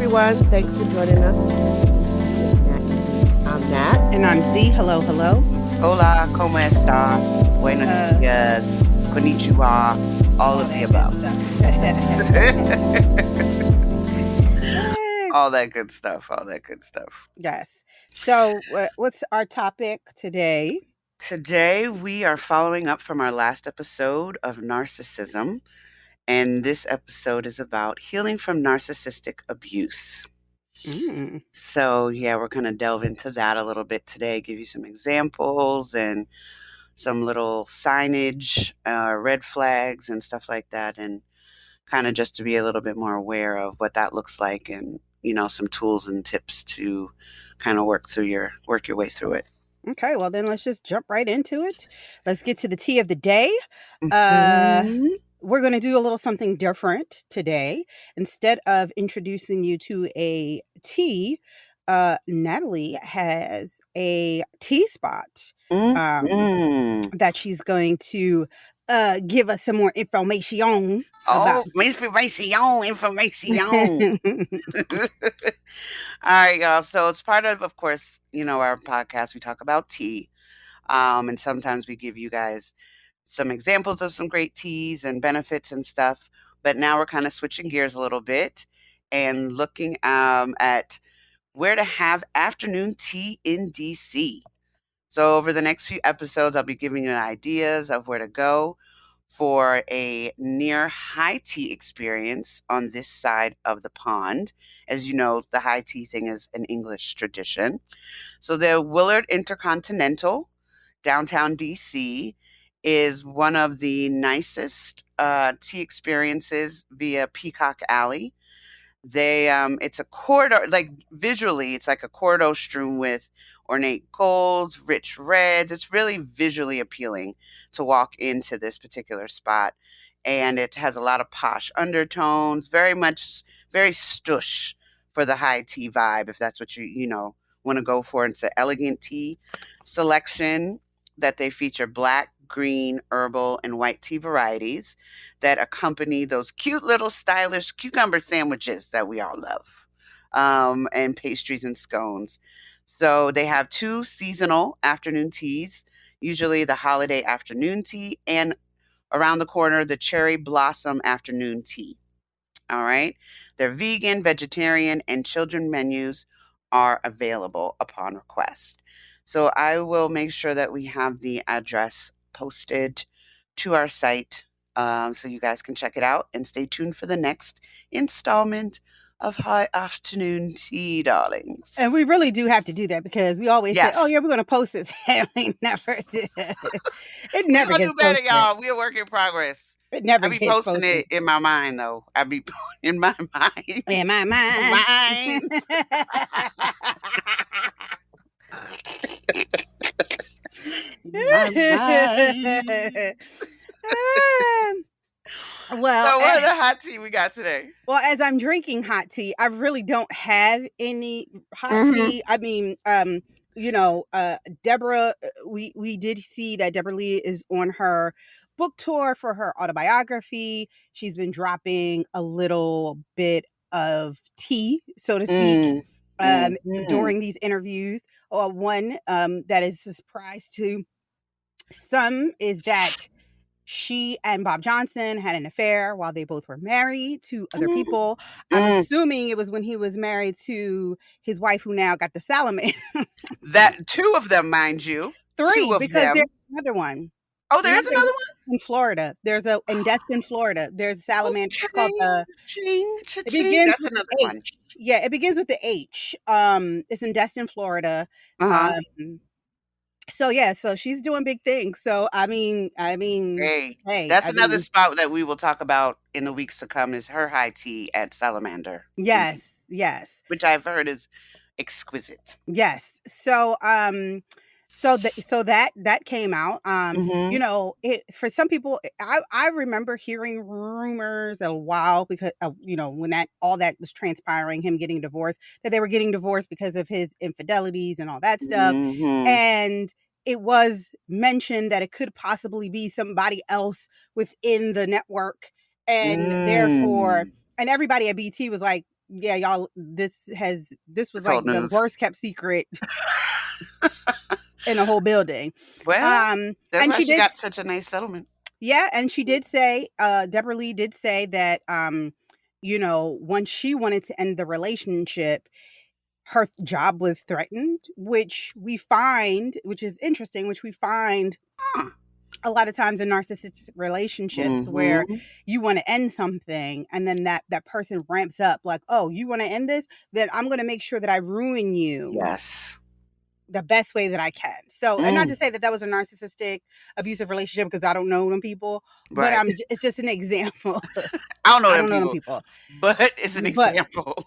everyone. Thanks for joining us. I'm Nat. And I'm Z. Hello, hello. Hola, ¿cómo estás? Buenos dias, konnichiwa, all of the above. All that good stuff. All that good stuff. Yes. So, what's our topic today? Today, we are following up from our last episode of narcissism. And this episode is about healing from narcissistic abuse. So, yeah, we're going to delve into that a little bit today, give you some examples and some little signage, red flags and stuff like that. And kind of just to be a little bit more aware of what that looks like and, some tools and tips to kind of work your way through it. Okay, well then let's just jump right into it. Let's get to the tea of the day. We're going to do a little something different today. Instead of introducing you to a tea, Natalie has a tea spot that she's going to give us some more information about. Information. All right, y'all. So it's part of course, our podcast. We talk about tea. And sometimes we give you guys some examples of some great teas and benefits and stuff. But now we're kind of switching gears a little bit and looking at where to have afternoon tea in DC. So over the next few episodes, I'll be giving you ideas of where to go for a near high tea experience on this side of the pond. As you know, the high tea thing is an English tradition. So the Willard Intercontinental, downtown DC, is one of the nicest tea experiences via Peacock Alley. It's a corridor, like visually, it's like a corridor strewn with ornate golds, rich reds. It's really visually appealing to walk into this particular spot. And it has a lot of posh undertones, very stush for the high tea vibe, if that's what you want to go for. It's an elegant tea selection that they feature black, green, herbal, and white tea varieties that accompany those cute little stylish cucumber sandwiches that we all love, and pastries and scones. So they have 2 seasonal afternoon teas, usually the holiday afternoon tea and around the corner, the cherry blossom afternoon tea. All right. Their vegan, vegetarian, and children menus are available upon request. So I will make sure that we have the address posted to our site so you guys can check it out and stay tuned for the next installment of High Afternoon Tea, darlings. And we really do have to do that because we always say, oh, yeah, we're going to post it. We never do. It never gets do better, posted. y'all. We're a work in progress. It never I be gets posting posted. it in my mind, though. I be in my mind. In my mind. Well, so what are the hot tea we got today? Well, as I'm drinking hot tea, I really don't have any hot tea. I mean, Deborah, we did see that Deborah Lee is on her book tour for her autobiography. She's been dropping a little bit of tea, so to speak, during these interviews. One that is a surprise to some is that she and Bob Johnson had an affair while they both were married to other people. I'm assuming it was when he was married to his wife, who now got the salamander. That 2 of them, mind you. 3, because there's another one. Oh, there is another one? In Florida. There's in Destin, Florida. There's a salamander. It's called That's another one. Yeah, it begins with the H. It's in Destin, Florida. So she's doing big things. So I mean, hey, that's another spot that we will talk about in the weeks to come is her high tea at Salamander. Yes, which I've heard is exquisite. Yes. So that came out. For some people, I remember hearing rumors a while because when all that was transpiring, him getting divorced, that they were getting divorced because of his infidelities and all that stuff. And it was mentioned that it could possibly be somebody else within the network, and therefore, and everybody at BT was like, yeah, y'all, this was It's like old the news. worst kept secret in the whole building. Well, that's And why she she did, got such a nice settlement. yeah, and she did say, Deborah Lee did say that, you know, when she wanted to end the relationship, her job was threatened, which is interesting, which we find Huh. a lot of times in narcissistic relationships where Mhm. you want to end something and then that person ramps up like, oh, you want to end this, then I'm going to make sure that I ruin you Yes. the best way that I can. So, and not to Mm. say that that was a narcissistic abusive relationship, because I don't know them people, but Right. it's just an example. I don't know I them don't know them people, people. but it's an But example.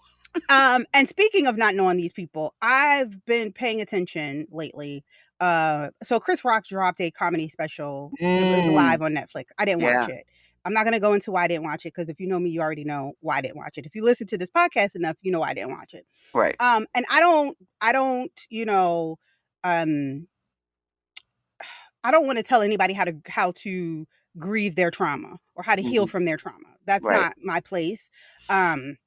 and speaking of not knowing these people, I've been paying attention lately. So Chris Rock dropped a comedy special. It was Mm. live on Netflix. I didn't watch Yeah. it. I'm not gonna go into why I didn't watch it, because if you know me, you already know why I didn't watch it. If you listen to this podcast enough, you know why I didn't watch it. Right. And I don't, you know, um, I don't want to tell anybody how to grieve their trauma or how to heal Mhm. from their trauma. That's Right. not my place. Um,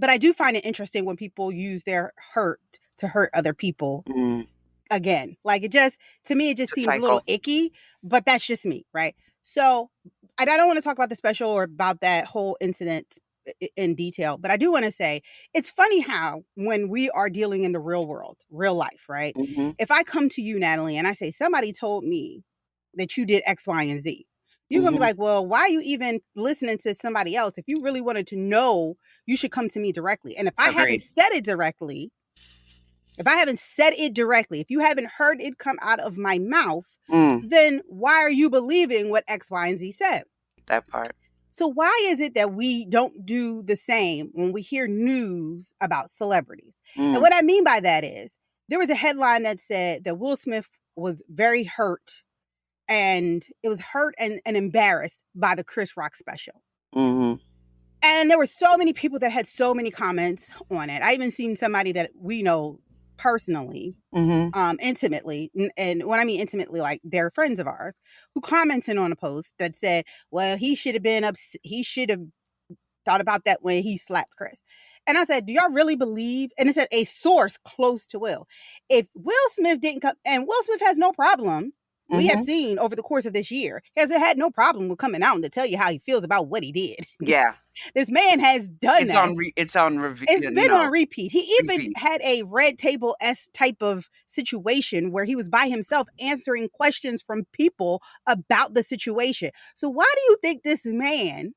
but I do find it interesting when people use their hurt to hurt other people Mm. again. Like, it just, to me, it just It's a seems a little cycle. icky, but that's just me, right? So, and I don't want to talk about the special or about that whole incident in detail, but I do want to say it's funny how when we are dealing in the real world, real life, right? Mhm. If I come to you, Natalie, and I say, somebody told me that you did X, Y, and Z, you're going to be Mhm. like, well, why are you even listening to somebody else? If you really wanted to know, you should come to me directly. And if I haven't Agreed. said it directly, if you haven't heard it come out of my mouth, Mm. then why are you believing what X, Y, and Z said? That part. So why is it that we don't do the same when we hear news about celebrities? And Mm. what I mean by that is, there was a headline that said that Will Smith was very hurt, and it was hurt and embarrassed by the Chris Rock special. Mhm. And there were so many people that had so many comments on it. I even seen somebody that we know personally, Mhm. intimately, and when I mean intimately, like they're friends of ours, who commented on a post that said, well, he should have he should have thought about that when he slapped Chris. And I said, do y'all really believe? And it said a source close to Will. If Will Smith didn't come, and Will Smith has no problem, we have Mhm. seen over the course of this year, has had no problem with coming out and to tell you how he feels about what he did. Yeah. This man has done It's on. this. It's on. Review. It's You been know. on repeat. He even Repeat. had a red table-esque type of situation where he was by himself answering questions from people about the situation. So why do you think this man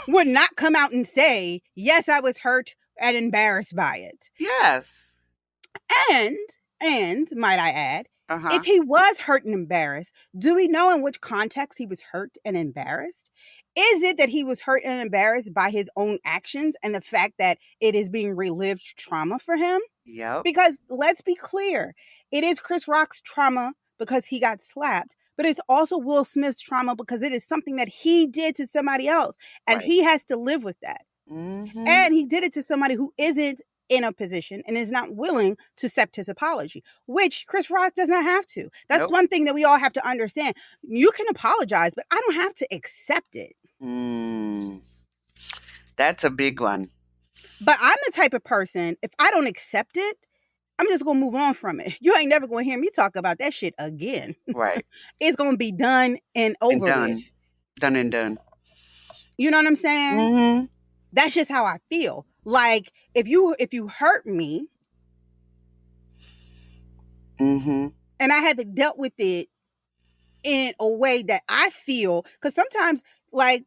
would not come out and say, yes, I was hurt and embarrassed by it? Yes. And might I add, Uh huh. if he was hurt and embarrassed, do we know in which context he was hurt and embarrassed? Is it that he was hurt and embarrassed by his own actions and the fact that it is being relived trauma for him? Yep. Because let's be clear, it is Chris Rock's trauma because he got slapped, but it's also Will Smith's trauma because it is something that he did to somebody else, and Right. he has to live with that. Mhm. And he did it to somebody who isn't in a position and is not willing to accept his apology, which Chris Rock does not have to. That's Nope. one thing that we all have to understand. You can apologize, but I don't have to accept it. Mm. That's a big one. But I'm the type of person, if I don't accept it, I'm just going to move on from it. You ain't never going to hear me talk about that shit again. Right. It's going to be done and And over with. done. Done and done. You know what I'm saying? Mhm. That's just how I feel. Like, if you hurt me Mhm. and I haven't dealt with it in a way that I feel, because sometimes, like,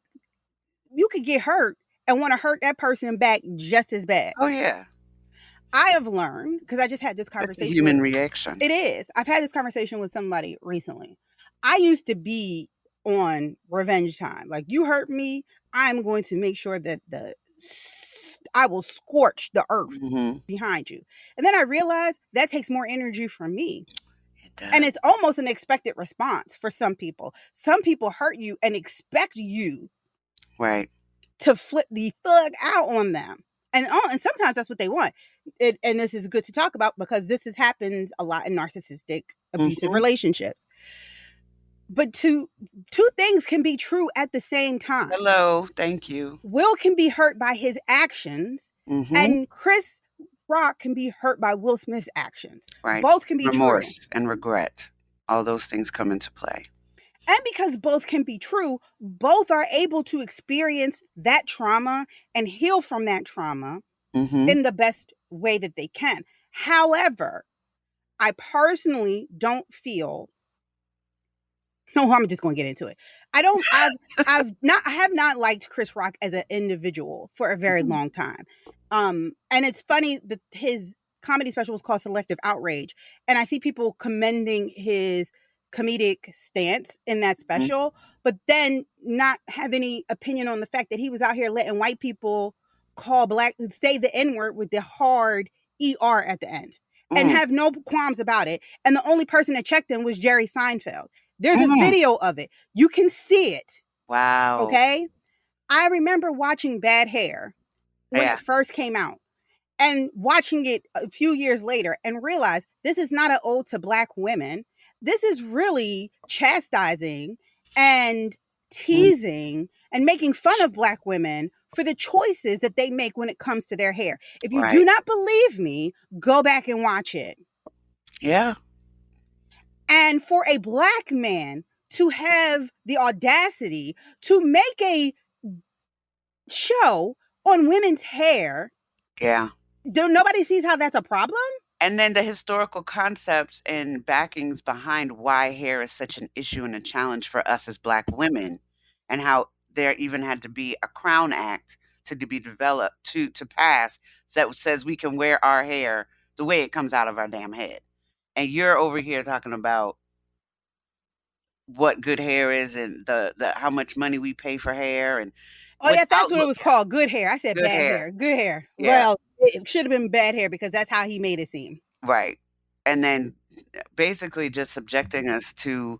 you could get hurt and want to hurt that person back just as bad. Oh yeah. I have learned, because I just had this That's a conversation with, human reaction. it is. I've had this conversation with somebody recently. I used to be on revenge time. Like, you hurt me, I'm going to make sure that I will scorch the earth Mhm. behind you. And then I realized that takes more energy from me. It does. And it's almost an expected response for some people. Some people hurt you and expect you Right. to flip the fuck out on them. And sometimes that's what they want. And this is good to talk about because this happens a lot in narcissistic, abusive Mhm. relationships. But two things can be true at the same time. Hello, thank you. Will can be hurt by his actions, and Chris Rock can be hurt by Will Smith's actions. Right. Both can be true. Remorse and regret. All those things come into play. And because both can be true, both are able to experience that trauma and heal from that trauma in the best way that they can. However, I personally don't feel. No, I'm just going to get into it. I have not liked Chris Rock as an individual for a very long time. And it's funny that his comedy special was called Selective Outrage, and I see people commending his comedic stance in that special, but then not have any opinion on the fact that he was out here letting white people say the N-word with the hard ER at the end and have no qualms about it. And the only person that checked him was Jerry Seinfeld. There's a video of it. You can see it. Wow. Okay? I remember watching Bad Hair when it first came out and watching it a few years later and realized this is not an ode to Black women. This is really chastising and teasing and making fun of Black women for the choices that they make when it comes to their hair. If you do not believe me, go back and watch it. Yeah. And for a Black man to have the audacity to make a show on women's hair, nobody sees how that's a problem. And then the historical concepts and backings behind why hair is such an issue and a challenge for us as Black women, and how there even had to be a Crown Act to be developed to pass that says we can wear our hair the way it comes out of our damn head. And you're over here talking about what good hair is and the how much money we pay for hair and that's what it was called. Good hair. I said bad hair. Good hair. Yeah. Well, it should have been bad hair because that's how he made it seem. Right. And then basically just subjecting us to,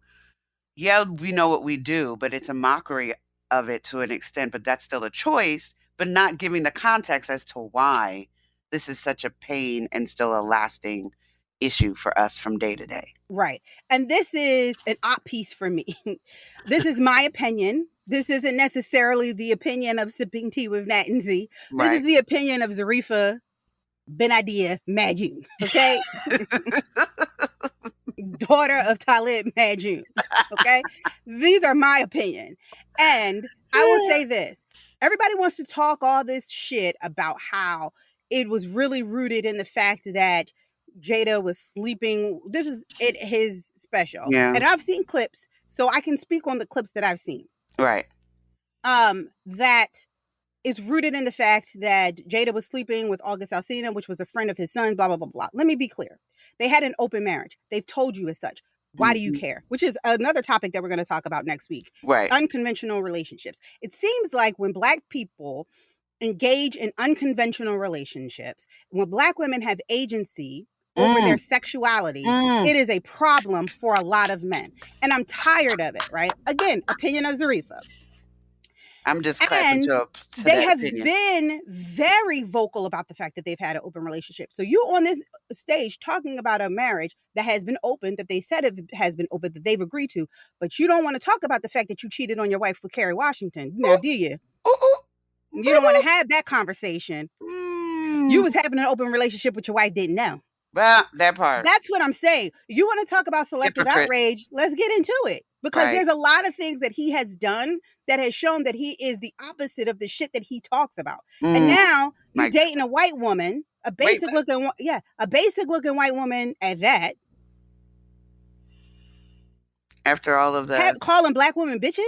we know what we do, but it's a mockery of it to an extent, but that's still a choice, but not giving the context as to why this is such a pain and still a lasting issue for us from day to day. Right. And this is an op piece for me. This is my opinion. This isn't necessarily the opinion of Sipping Tea with Nat and Z. This is the opinion of Zarifa Benadia Majun. Okay? Daughter of Talib Majun. Okay? These are my opinion. And I will say this. Everybody wants to talk all this shit about how it was really rooted in the fact that Jada was sleeping. This is his special. Yeah. And I've seen clips, so I can speak on the clips that I've seen. Right. That is rooted in the fact that Jada was sleeping with August Alsina, which was a friend of his son, blah, blah, blah, blah. Let me be clear. They had an open marriage. They've told you as such. Why do you care? Which is another topic that we're going to talk about next week. Right. Unconventional relationships. It seems like when Black people engage in unconventional relationships, when Black women have agency over their sexuality, it is a problem for a lot of men. And I'm tired of it, right? Again, opinion of Zarifa. I'm just clapping you up to they that have opinion. been very vocal about the fact that they've had an open relationship. So you on this stage talking about a marriage that has been open, that they said it has been open, that they've agreed to, but you don't want to talk about the fact that you cheated on your wife with Kerry Washington. Now, do you? You don't want to have that conversation. You was having an open relationship with your wife, didn't know. Well, that part. That's what I'm saying. You want to talk about selective outrage? Let's get into it. Because there's a lot of things that he has done that has shown that he is the opposite of the shit that he talks about. And now you're dating a white woman, a basic looking white woman at that. After all of that. Calling Black women bitches?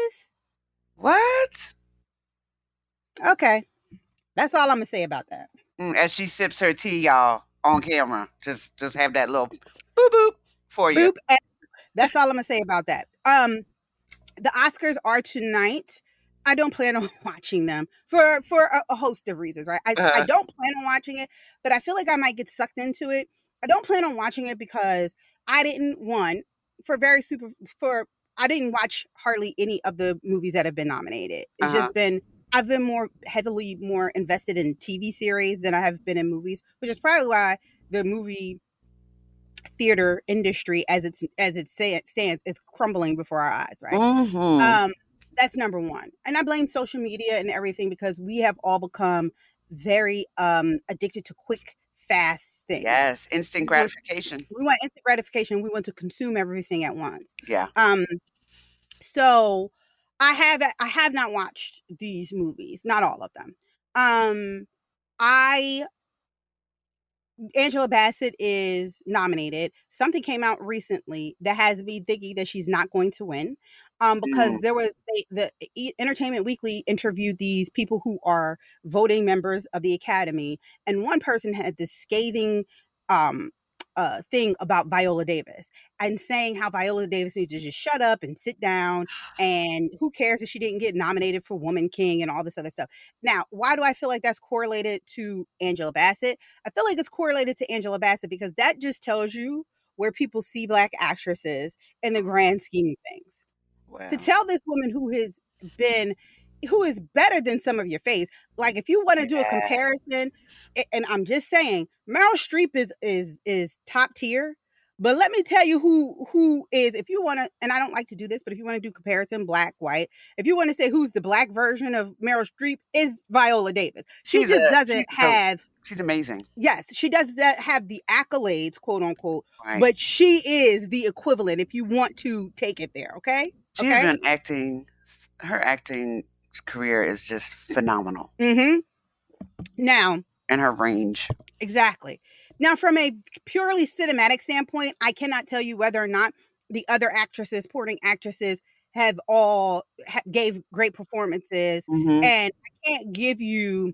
What? Okay. That's all I'm going to say about that. As she sips her tea, y'all, on camera. Just have that little boop boop for you. Boop. That's all I'm going to say about that. The Oscars are tonight. I don't plan on watching them for a host of reasons, right? I don't plan on watching it, but I feel like I might get sucked into it. I don't plan on watching it because I didn't I didn't watch hardly any of the movies that have been nominated. It's just been, I've been more invested in TV series than I have been in movies, which is probably why the movie theater industry as it stands is crumbling before our eyes, right? Mm-hmm. That's number one. And I blame social media and everything because we have all become very addicted to quick, fast things. Yes. Instant We want gratification. we want instant gratification. We want to consume everything at once. Yeah. So I have not watched these movies, not all of them. I Angela Bassett is nominated. Something came out recently that has me thinking that she's not going to win, because Mm. there was Entertainment Weekly interviewed these people who are voting members of the Academy, and one person had this scathing um, thing about Viola Davis and saying how Viola Davis needs to just shut up and sit down, and who cares if she didn't get nominated for Woman King and all this other stuff. Now, why do I feel like that's correlated to Angela Bassett? I feel like it's correlated to Angela Bassett because that just tells you where people see Black actresses in the grand scheme of things. To Well, tell this woman who is better than some of your face, like if you want to do a yeah. comparison, and I'm just saying, Meryl Streep is top tier. But let me tell you who is, if you want to, and I don't like to do this, but if you want to do comparison, black, white, if you want to say who's the black version of Meryl Streep, is Viola Davis. She just doesn't have. She's amazing. Yes, she does not have the accolades, quote unquote, Right. but she is the equivalent if you want to take it there, okay? She's Okay? been acting. Her acting career is just phenomenal. Mm-hmm. Now, And her range. exactly. Now, from a purely cinematic standpoint, I cannot tell you whether or not the other actresses, supporting actresses, have all gave great performances, Mm-hmm. and I can't give you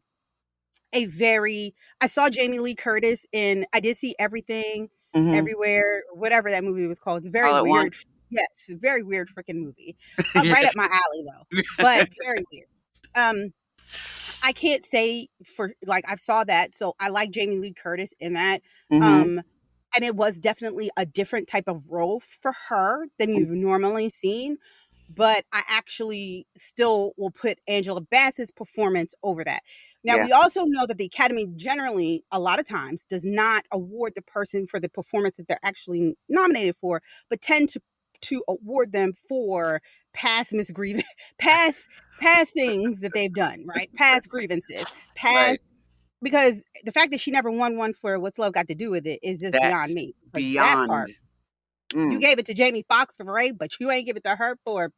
I saw Jamie Lee Curtis in I Did See Everything, Mm-hmm. Everywhere, whatever that movie was called. It's very All at weird. once. Yes, very weird freaking movie. Yeah. Right up my alley though, but very weird. I can't say for like I saw that, so I like Jamie Lee Curtis in that. Mm-hmm. And it was definitely a different type of role for her than you've normally seen. But I actually still will put Angela Bassett's performance over that. Now, Yeah. we also know that the Academy generally, a lot of times, does not award the person for the performance that they're actually nominated for, but tend to award them for past misgrievance, past things that they've done, right? Past grievances, Right. because the fact that she never won one for What's Love Got to Do with It is just That's beyond me. But that part, beyond. you Mm. gave it to Jamie Foxx for Ray, but you ain't give it to her for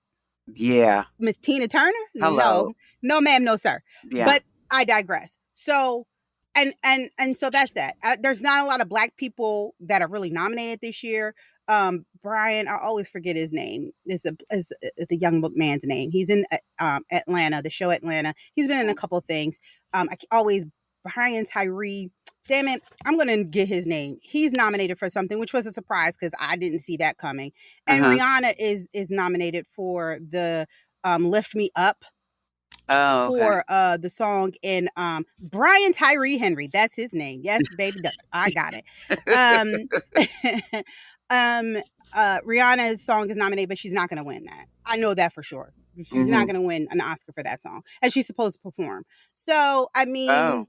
Yeah. Miss Tina Turner? Hello. No, ma'am, no, sir. Yeah. But I digress. So, and so that's that. There's not a lot of Black people that are really nominated this year. Brian, I always forget his name. Is the young man's name. He's in Atlanta, the show Atlanta. He's been in a couple of things. Always Brian Tyree. Damn it, I'm gonna get his name. He's nominated for something, which was a surprise because I didn't see that coming. And Uh-huh. Rihanna is nominated for the "Lift Me Up" Oh, okay. for the song in Brian Tyree Henry. That's his name. Yes, baby, I got it. Rihanna's song is nominated, but she's not going to win that. I know that for sure. She's not Mm-hmm. going to win an Oscar for that song, and she's supposed to perform. So, I mean, Oh.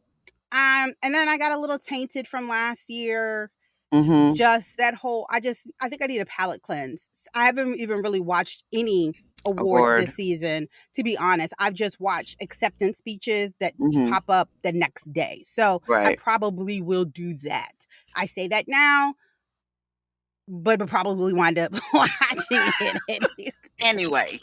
and then I got a little tainted from last year. Mm-hmm. Just that whole, I think I need a palate cleanse. I haven't even really watched any awards Award. this season, to be honest. I've just watched acceptance speeches that Mm-hmm. pop up the next day. So I Right. probably will do that. I say that now, but will probably wind up watching it. Anyway.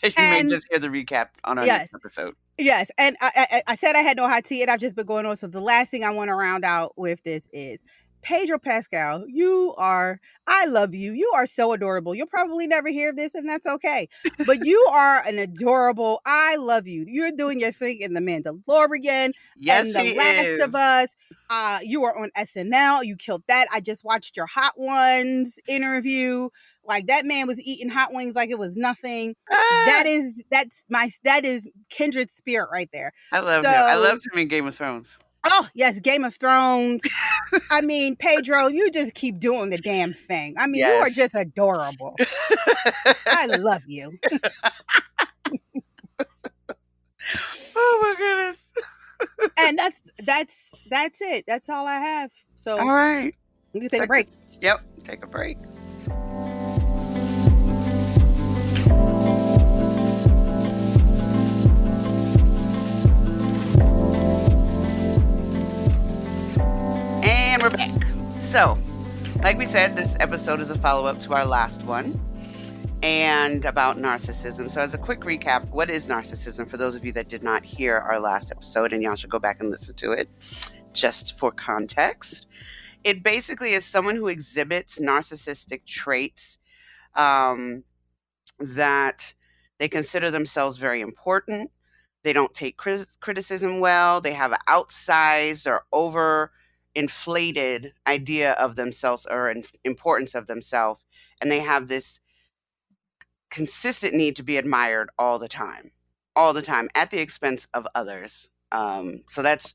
You may And just hear the recap on our yes, next episode. yes. And I said I had no hot tea, and I've just been going on. So the last thing I want to round out with this is Pedro Pascal. I love you. You are so adorable. You'll probably never hear this, and that's okay. But you are an adorable. I love you. You're doing your thing in The Mandalorian Yes, and The he Last is. of Us. You are on SNL. You killed that. I just watched your Hot Ones interview. Like that man was eating hot wings like it was nothing. Ah, That is kindred spirit right there. I love him. I loved him in Game of Thrones. Oh, yes, Game of Thrones. I mean, Pedro, you just keep doing the damn thing. I mean, you are Yes. just adorable. I love you. Oh my goodness. And that's it. That's all I have. So All right. we can take a break. Yep. Take a break. And we're back. So, like we said, this episode is a follow-up to our last one and about narcissism. So as a quick recap, what is narcissism for those of you that did not hear our last episode, and y'all should go back and listen to it just for context. It basically is someone who exhibits narcissistic traits that they consider themselves very important. They don't take criticism well. They have an outsized or over inflated idea of themselves or importance of themselves. And they have this consistent need to be admired all the time at the expense of others. So that's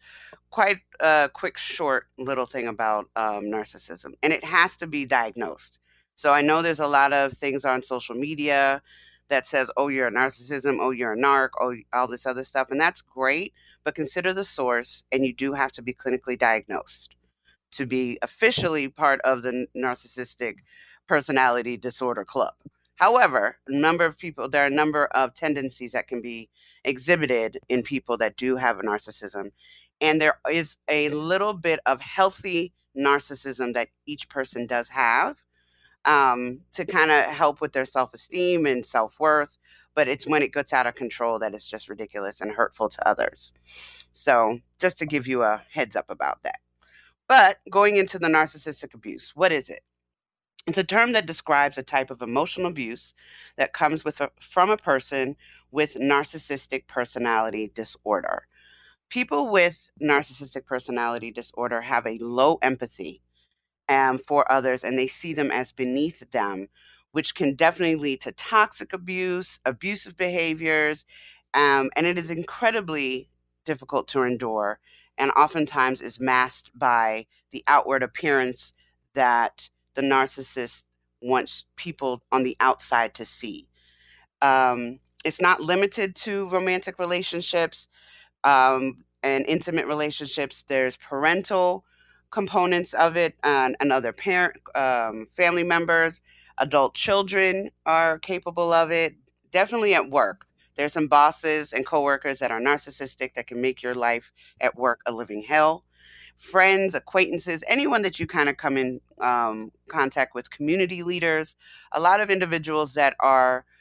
quite a quick, short little thing about narcissism. And it has to be diagnosed. So I know there's a lot of things on social media that says, oh, you're a narcissism, oh, you're a narc, oh, all this other stuff. And that's great, but consider the source, and you do have to be clinically diagnosed to be officially part of the narcissistic personality disorder club. However, there are a number of tendencies that can be exhibited in people that do have a narcissism. And there is a little bit of healthy narcissism that each person does have to kind of help with their self-esteem and self-worth. But it's when it gets out of control that it's just ridiculous and hurtful to others. So just to give you a heads up about that. But going into the narcissistic abuse, what is it? It's a term that describes a type of emotional abuse that comes from a person with narcissistic personality disorder. People with narcissistic personality disorder have a low empathy for others, and they see them as beneath them, which can definitely lead to toxic abuse, abusive behaviors, and it is incredibly difficult to endure, and oftentimes is masked by the outward appearance that the narcissist wants people on the outside to see. It's not limited to romantic relationships and intimate relationships. There's parental components of it, and other family members. Adult children are capable of it. Definitely at work. There's some bosses and coworkers that are narcissistic that can make your life at work a living hell. Friends, acquaintances, anyone that you kind of come in contact with, community leaders, a lot of individuals that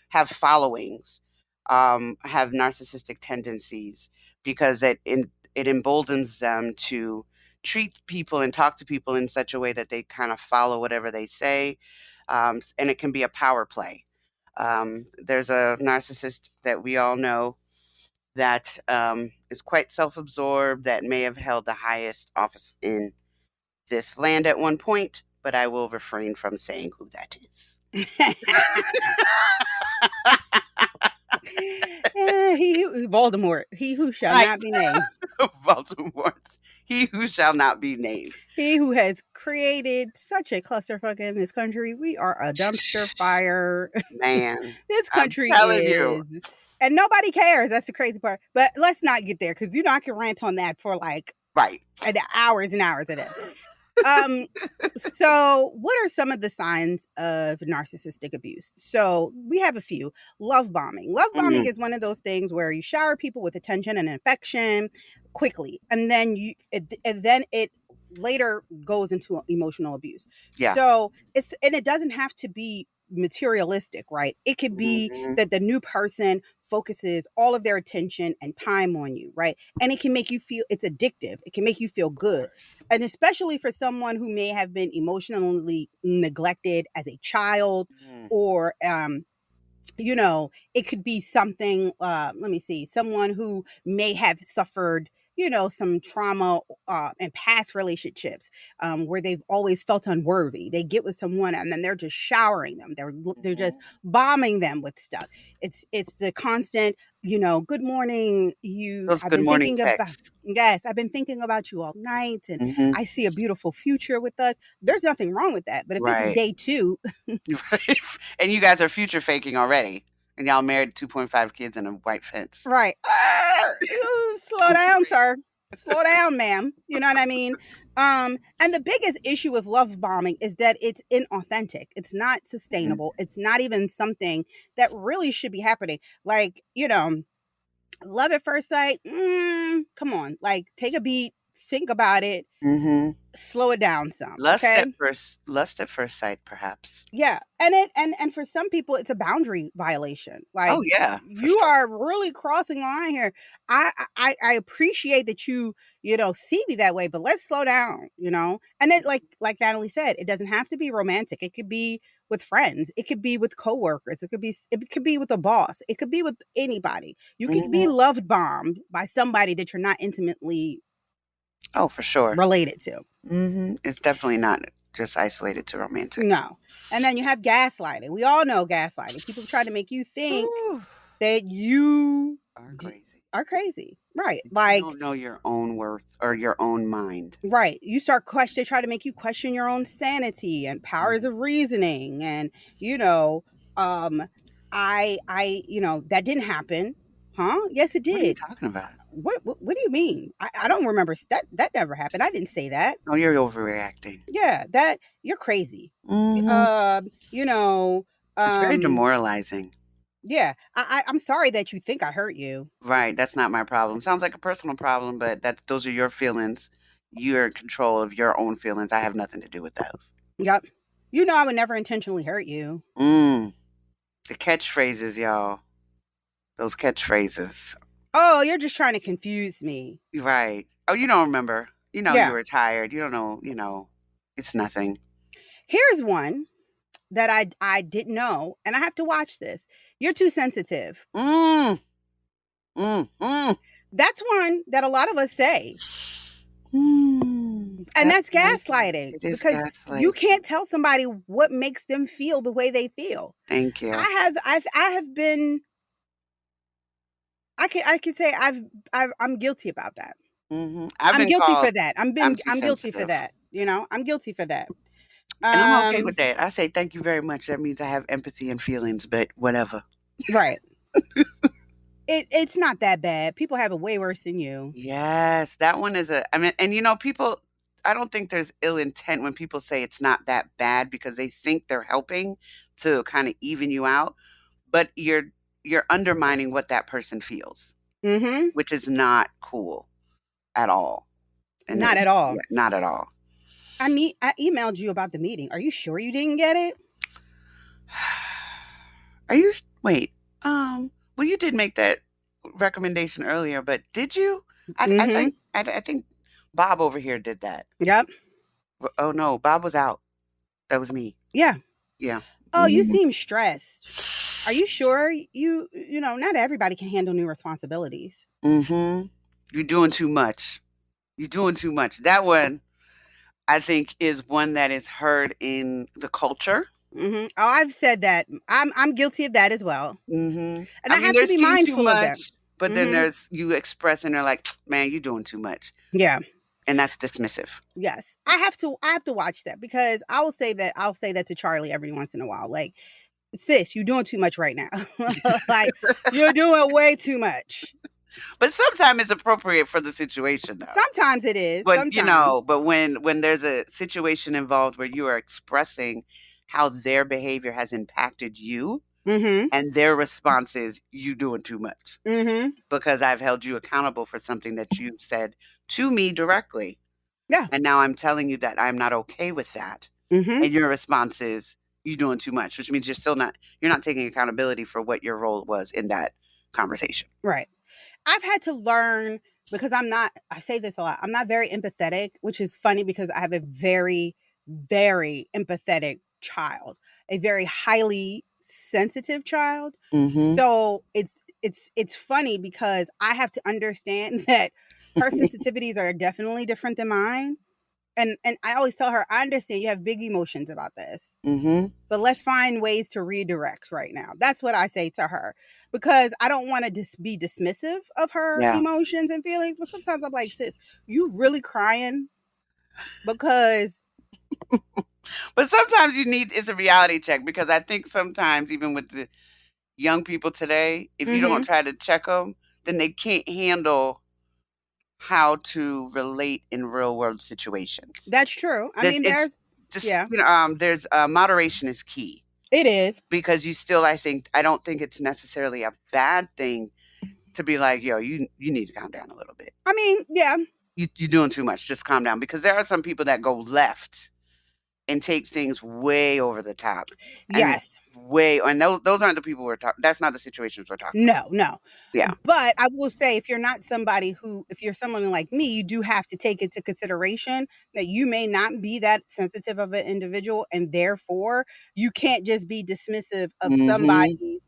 have followings have narcissistic tendencies because it emboldens them to treat people and talk to people in such a way that they kind of follow whatever they say, and it can be a power play. There's a narcissist that we all know that is quite self-absorbed, that may have held the highest office in this land at one point, but I will refrain from saying who that is. Voldemort, he who shall not be named. Voldemort, he who shall not be named. He who has created such a clusterfuck in this country. We are a dumpster fire. Man, This country you. And nobody cares. That's the crazy part. But let's not get there, because I can rant on that for like hours and hours of this. So what are some of the signs of narcissistic abuse? So we have a few. Love bombing. Love bombing is one of those things where you shower people with attention and affection quickly, and then it later goes into emotional abuse. Yeah. So it doesn't have to be materialistic, right? It could be that the new person focuses all of their attention and time on you, right? And it can make you feel, it's addictive. It can make you feel good. And especially for someone who may have been emotionally neglected as a child, or it could be something, someone who may have suffered some trauma in past relationships, where they've always felt unworthy. They get with someone and then they're just showering them. They're just bombing them with stuff. It's the constant, good morning. I've been thinking about you all night, and I see a beautiful future with us. There's nothing wrong with that. But if this is day 2, and you guys are future faking already, and y'all married 2.5 kids in a white fence. Right. Slow down, sir. Slow down, ma'am. You know what I mean? And the biggest issue with love bombing is that it's inauthentic. It's not sustainable. It's not even something that really should be happening. Like, love at first sight. Come on, like take a beat, think about it, Mm-hmm. slow it down some. Okay. Lust at first sight, perhaps. Yeah. And for some people it's a boundary violation. Oh Like yeah, for you sure. are really crossing the line here. I appreciate that you see me that way, but let's slow down. And it like Natalie said, it doesn't have to be romantic. It could be with friends, it could be with coworkers, it could be with a boss, it could be with anybody. You could be Mm-hmm. loved bombed by somebody that you're not intimately Oh, for sure. related to. Mm-hmm. It's definitely not just isolated to romantic. No. And then you have gaslighting. We all know gaslighting. People try to make you think Ooh, that you are crazy. are crazy. Right. You Like, don't know your own worth or your own mind. right. You start they try to make you question your own sanity and powers of reasoning. And, um, that didn't happen. Huh? Yes, it What are you did. talking about? What do you mean? I don't remember that never happened. I didn't say that. Oh, you're overreacting. Yeah, that you're crazy. Mm-hmm. Um, you know, It's very um, demoralizing. yeah. I'm sorry that you think I hurt you. Right. That's not my problem. Sounds like a personal problem, but those are your feelings. You're in control of your own feelings. I have nothing to do with those. Yep. You know I would never intentionally hurt you. The catchphrases, y'all. Those catchphrases. Oh, you're just trying to confuse me. Right. Oh, you don't remember. You Yeah. were tired. You don't know, it's nothing. Here's one that I didn't know, and I have to watch this. You're too sensitive. Mm. Mm. Mm. That's one that a lot of us say. Mm. And that's Gaslighting. gaslighting It is because you gaslighting. can't tell somebody what makes them feel the way they feel. Thank you. I have been I can say I'm guilty about that. Mm-hmm. I've I'm been guilty for called that. I'm too I'm guilty for sensitive. that. I'm guilty for that. And I'm okay with Um, that. I say thank you very much. That means I have empathy and feelings, but whatever. right. It's not that bad. People have it way worse than you. Yes, that one is I mean, and people, I don't think there's ill intent when people say it's not that bad because they think they're helping to kind of even you out, but you're undermining what that person feels, Mm-hmm. which is not cool at all. And Not it's at all. yeah, not at all. I emailed you about the meeting. Are you sure you didn't get it? Are you wait, well you did make that recommendation earlier, but did you? Mm-hmm. I think Bob over here did that. Yep. Oh no, Bob was out. That was me. Yeah. Yeah. Oh, you Mhm. seem stressed. Are you sure not everybody can handle new responsibilities? Mhm. You're doing too much. You're doing too much. That one, I think, is one that is heard in the culture. Mm-hmm. Oh, I've said that. I'm guilty of that as well. Mhm. And I I mean, have to there's be too mindful of them. much, but then Mm-hmm. there's you express and they're like, "Man, you're doing too much." Yeah. And that's dismissive. Yes. I have to watch that because I'll say that to Charlie every once in a while. Like, sis, you're doing too much right now. Like, you're doing way too much. But sometimes it's appropriate for the situation, though. Sometimes it is. But, Sometimes. but when there's a situation involved where you are expressing how their behavior has impacted you Mm-hmm. and their response is, "You doing too much," Mm-hmm. because I've held you accountable for something that you've said to me directly, Yeah. and now I'm telling you that I'm not okay with that, Mm-hmm. and your response is, "You doing too much," which means you're not taking accountability for what your role was in that conversation. Right. I've had to learn because I say this a lot. I'm not very empathetic, which is funny because I have a very, very empathetic child, a very highly sensitive child. Mhm. So it's funny because I have to understand that her sensitivities are definitely different than mine. And I always tell her, I understand you have big emotions about this, Mhm. but let's find ways to redirect right now. That's what I say to her because I don't want to be dismissive of her Yeah. emotions and feelings. But sometimes I'm like, sis, you really crying because But sometimes it's a reality check because I think sometimes even with the young people today, if you don't mm-hmm, try to check them, then they can't handle how to relate in real world situations. That's true. I mean, It's there's just, yeah, there's moderation is key, it is. because you still, I don't think it's necessarily a bad thing to be like, yo, you need to calm down a little bit. I mean, yeah, You're doing too much. Just calm down, because there are some people that go left and take things way over the top, and yes. and those aren't the people we're talking. That's not the situations we're talking about. No. Yeah. But I will say, if you're not somebody who, if you're someone like me, you do have to take into consideration that you may not be that sensitive of an individual, and therefore you can't just be dismissive of Mm-hmm. somebody's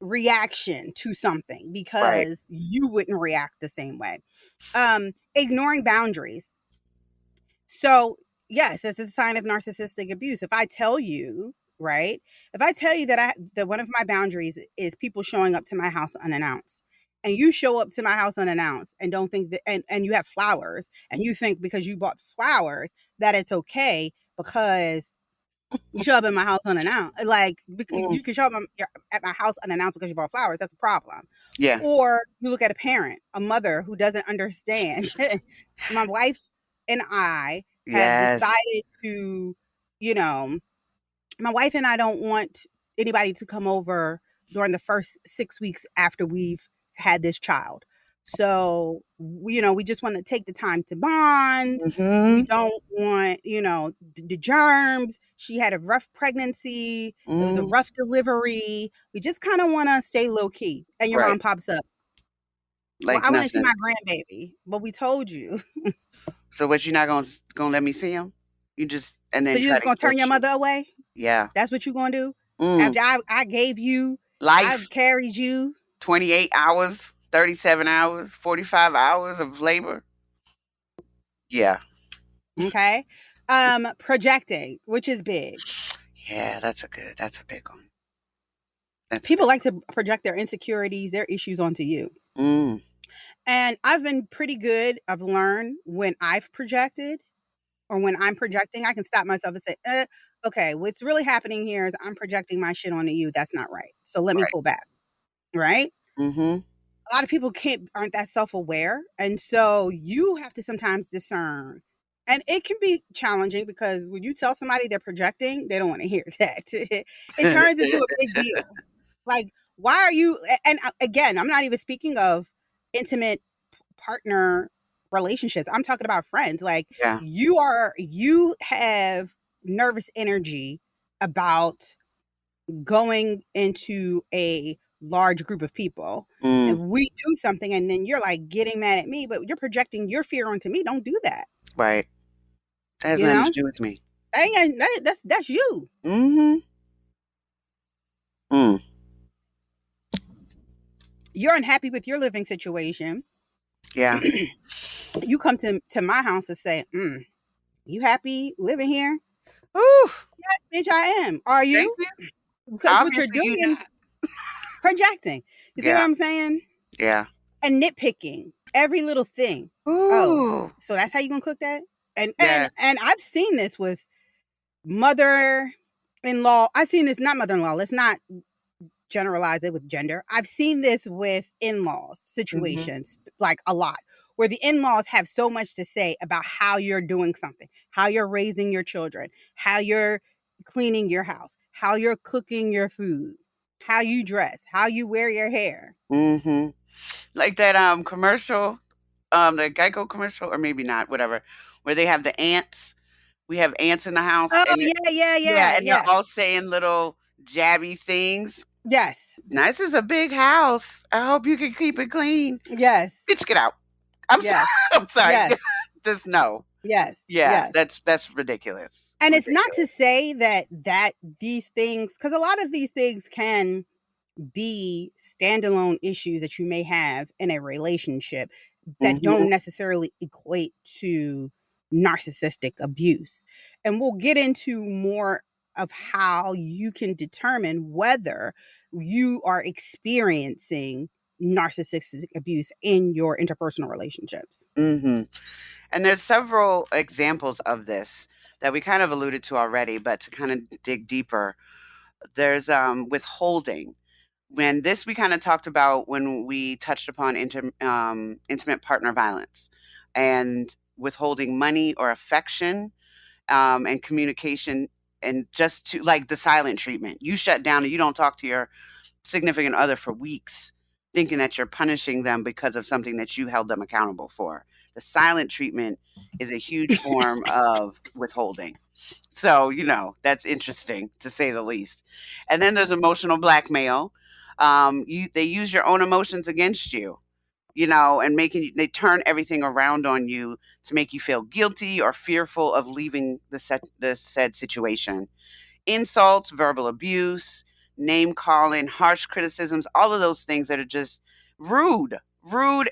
reaction to something Right. because you wouldn't react the same way. Ignoring boundaries. So, yes, it's a sign of narcissistic abuse. If I tell you, right? If I tell you that one of my boundaries is people showing up to my house unannounced, and you show up to my house unannounced and don't think that, and you have flowers, and you think because you bought flowers that it's okay because you show up at my house unannounced, like Mm. you can show up at my house unannounced because you bought flowers. That's a problem. Yeah. Or you look at a parent, a mother who doesn't understand. My wife and I have Yes. decided to, you know, my wife and I don't want anybody to come over during the first 6 weeks after we've had this child. So, we just want to take the time to bond. We Mm-hmm. don't want, the germs. She had a rough pregnancy. It was a Mm. rough delivery. We just kind of want to stay low key. And your Right. mom pops up. Well, Like I want to see nothing. my grandbaby. But we told you. So what, you not gonna let me see him? You just, and So then you try just to gonna turn guilt your trip. mother away? Yeah. That's what you gonna do? Mm. After I gave you, I've Life. carried you. 28 hours, 37 hours, 45 hours of labor. Yeah. Okay. Projecting, which is big. Yeah, that's a big one. That's a big People like to project their insecurities, their issues onto you. one. And I've been pretty good. I've learned when I've projected or when I'm projecting, I can stop myself and say, okay, what's really happening here is I'm projecting my shit onto you. That's not right. So let me Right. pull back. Right. Mm-hmm. A lot of people aren't that self-aware, and so you have to sometimes discern. And it can be challenging because when you tell somebody they're projecting, they don't want to hear that. It turns into a big deal. Like, why are you? And again, I'm not even speaking of intimate partner relationships. I'm talking about friends. Like, Yeah. you have nervous energy about going into a large group of people Mm. and we do something and then you're like getting mad at me, but you're projecting your fear onto me. Don't do that. Right. That has You nothing to know, do with me. that's you. Mm-hmm. Mm. You're unhappy with your living situation. Yeah. You come to my house and say, you happy living here? Ooh. Bitch, I am. Are Thank you? you. Because what you're Obviously, you doing, not. projecting. You see what Yeah. I'm saying? Yeah. And nitpicking every little thing. Oh, Ooh. so that's how you gonna cook that? And and Yeah. and I've seen this with mother-in-law. I've seen this, not mother-in-law. Let's not generalize it with gender. I've seen this with in-laws Mm-hmm. situations, like a lot, where the in-laws have so much to say about how you're doing something, how you're raising your children, how you're cleaning your house, how you're cooking your food, how you dress, how you wear your hair. Mm-hmm. Like that commercial, the Geico commercial, or maybe not, whatever, where they have the ants. We have ants in the house, Oh and yeah, and they're yeah. all saying little jabby things. Yes. This is a big house. I hope you can keep it clean. Yes. Bitch, get out. I'm sorry. Yes. I'm sorry. Yes. Just no. Yes. Yeah, Yes. that's ridiculous. And it's not to Ridiculous. say that these things, because a lot of these things can be standalone issues that you may have in a relationship that Mm-hmm. don't necessarily equate to narcissistic abuse. And we'll get into more of how you can determine whether you are experiencing narcissistic abuse in your interpersonal relationships. Mm-hmm. And there's several examples of this that we kind of alluded to already, but to kind of dig deeper, there's withholding, when this we kind of talked about when we touched upon intimate partner violence and withholding money or affection, and communication, and just to like the silent treatment. You shut down and you don't talk to your significant other for weeks, thinking that you're punishing them because of something that you held them accountable for. The silent treatment is a huge form of withholding. So, that's interesting to say the least. And then there's emotional blackmail. They use your own emotions against you, and they turn everything around on you to make you feel guilty or fearful of leaving the said situation. Insults, verbal abuse, name calling, harsh criticisms, all of those things that are just rude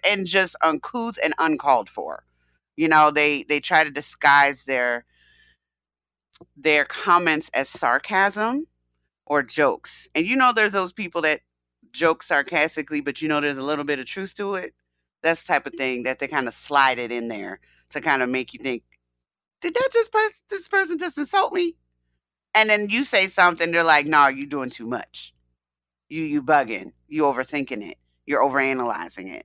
and just uncouth and uncalled for. They try to disguise their comments as sarcasm or jokes. And there's those people that joke sarcastically, but there's a little bit of truth to it. That's the type of thing that they kind of slide it in there to kind of make you think, did this person just insult me? And then you say something, they're like, no, you're doing too much. You bugging. You overthinking it. You're overanalyzing it.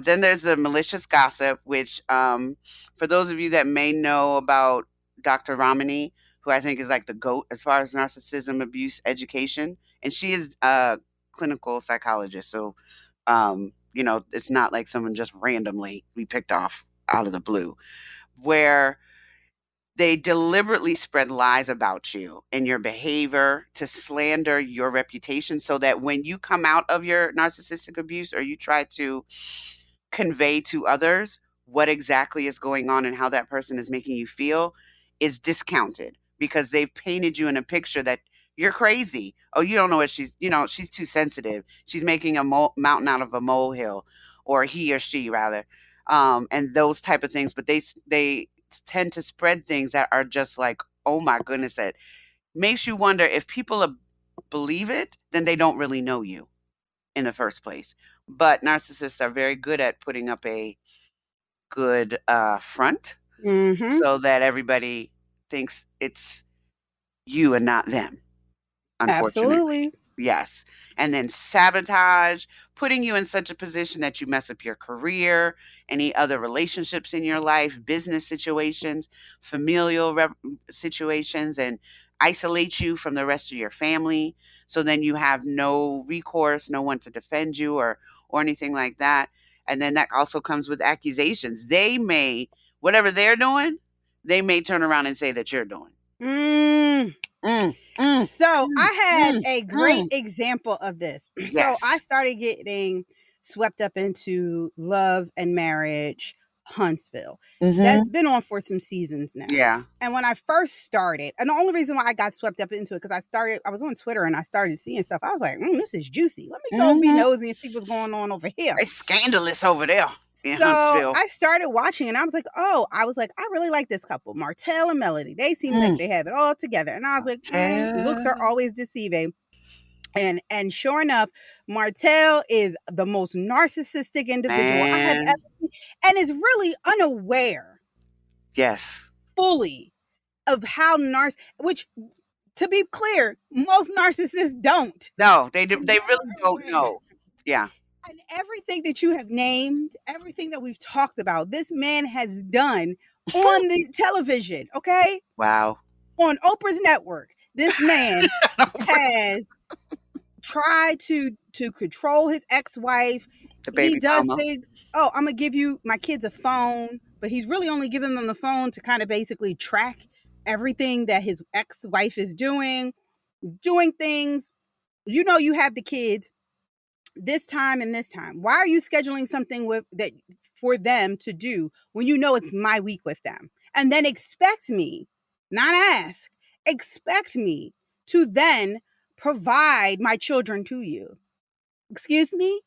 Then there's the malicious gossip, which for those of you that may know about Dr. Ramani, who I think is like the GOAT as far as narcissism abuse education, and she is a clinical psychologist. So, it's not like someone just randomly we picked off out of the blue, where they deliberately spread lies about you and your behavior to slander your reputation so that when you come out of your narcissistic abuse or you try to convey to others what exactly is going on and how that person is making you feel is discounted because they've painted you in a picture that you're crazy. Oh, you don't know what she's too sensitive. She's making a mountain out of a molehill, or he or she rather. And those type of things, but they tend to spread things that are just like, oh my goodness, that makes you wonder if people believe it, then they don't really know you in the first place. But narcissists are very good at putting up a good front so that everybody thinks it's you and not them, unfortunately. Absolutely. Yes. And then sabotage, putting you in such a position that you mess up your career, any other relationships in your life, business situations, familial situations, and isolate you from the rest of your family. So then you have no recourse, no one to defend you or anything like that. And then that also comes with accusations. They may, whatever they're doing, they may turn around and say that you're doing. So I had a great example of this. Yes. So I started getting swept up into Love and Marriage Huntsville. That's been on for some seasons now. Yeah. And when I first started, and the only reason why I got swept up into it, because I was on Twitter and I started seeing stuff. I was like, this is juicy. Let me go be nosy and see what's going on over here. It's scandalous over there. So I started watching and I was like, I really like this couple, Martell and Melody. They seem like they have it all together. And I was like, looks are always deceiving. And sure enough, Martell is the most narcissistic individual I have ever seen, and is really unaware. Yes. Fully of how which, to be clear, most narcissists don't. No, they really don't know. Yeah. And everything that you have named, everything that we've talked about, this man has done on the television, okay? Wow. On Oprah's network, this man has tried to control his ex-wife. The baby he does mama. things. Oh, I'm going to give you my kids a phone, but he's really only giving them the phone to kind of basically track everything that his ex-wife is doing things. You have the kids this time and this time. Why are you scheduling something for them to do when you know it's my week with them? And then expect me to then provide my children to you. Excuse me?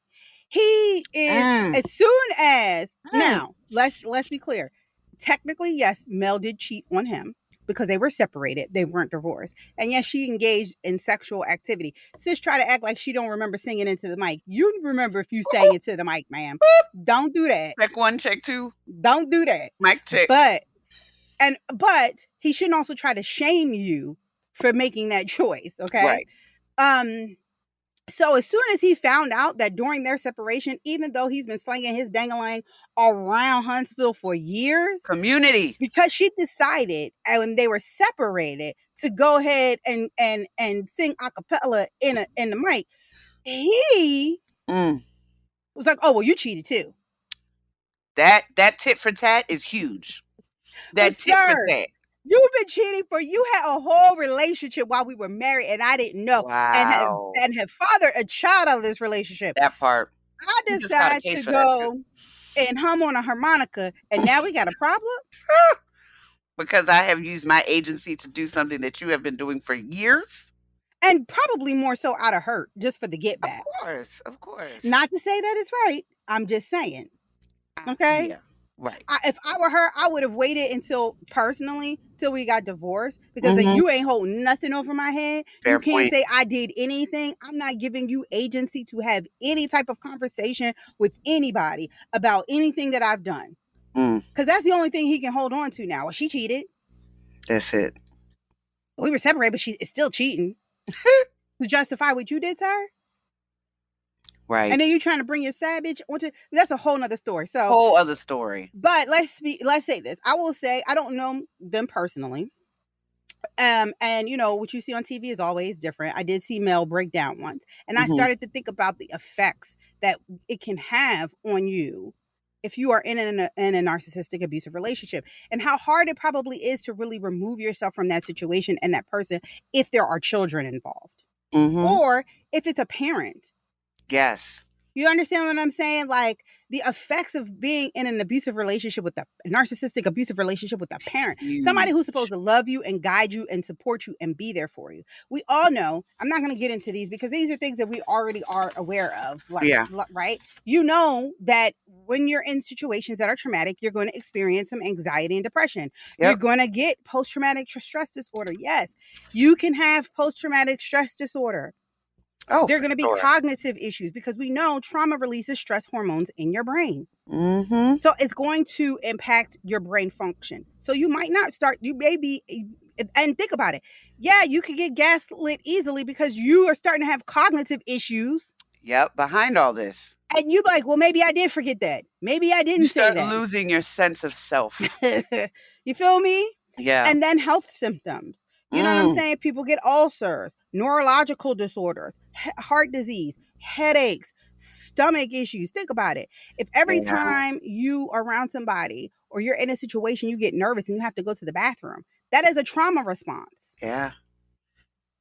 He is as soon as now, let's be clear. Technically, yes, Mel did cheat on him because they were separated. They weren't divorced. And yes, she engaged in sexual activity. Sis tried to act like she don't remember singing into the mic. You remember if you sang into the mic, ma'am. Don't do that. Check 1, check 2. Don't do that. Mic check. But he shouldn't also try to shame you for making that choice, okay? Right. So as soon as he found out that during their separation, even though he's been slinging his dangalang around Huntsville for years, Community. because she decided, and when they were separated, to go ahead and sing a cappella in the mic, he was like, "Oh well, you cheated too." That tit for tat is huge. But That tit for sir, tat. you've been cheating you had a whole relationship while we were married, and I didn't know, Wow. and have fathered a child out of this relationship. That part. I You just got a decide case to for that too. go and hum on a harmonica, and now we got a problem? Because I have used my agency to do something that you have been doing for years? And probably more so out of hurt, just for the get Of back. course. Of course. Not to say that it's right. I'm just saying. Okay? Yeah. Right. If I were her, I would have waited until we got divorced, because Mhm. you ain't holding nothing over my head. Fair You can't point. say I did anything. I'm not giving you agency to have any type of conversation with anybody about anything that I've done. Because that's the only thing he can hold on to now. Well, she cheated. That's it. We were separated, but she is still cheating. To justify what you did to her? Right. And then you trying to bring your savage onto, that's a whole nother story. So whole other story. But let's say this. I will say I don't know them personally. And what you see on TV is always different. I did see Mel break down once, and I started to think about the effects that it can have on you if you are in a narcissistic abusive relationship, and how hard it probably is to really remove yourself from that situation and that person if there are children involved, or if it's a parent. Yes. You understand what I'm saying? Like the effects of being in an abusive relationship with a narcissistic abusive relationship with a parent, somebody who's supposed to love you and guide you and support you and be there for you. We all know, I'm not going to get into these because these are things that we already are aware of. Like, right? You know that when you're in situations that are traumatic, you're going to experience some anxiety and depression. Yep. You're going to get post-traumatic stress disorder. Yes, you can have post-traumatic stress disorder. Oh, there are going to be cognitive issues because we know trauma releases stress hormones in your brain. So it's going to impact your brain function. So you might not start, you may be, and think about it. Yeah, you can get gaslit easily because you are starting to have cognitive issues. Yep, behind all this. And you're like, well, maybe I did forget that. Maybe I didn't say that. You start losing your sense of self. You feel me? Yeah. And then health symptoms. You know what I'm saying? People get ulcers, neurological disorders, heart disease, headaches, stomach issues. Think about it. If every time you are around somebody or you're in a situation, you get nervous and you have to go to the bathroom, that is a trauma response. Yeah.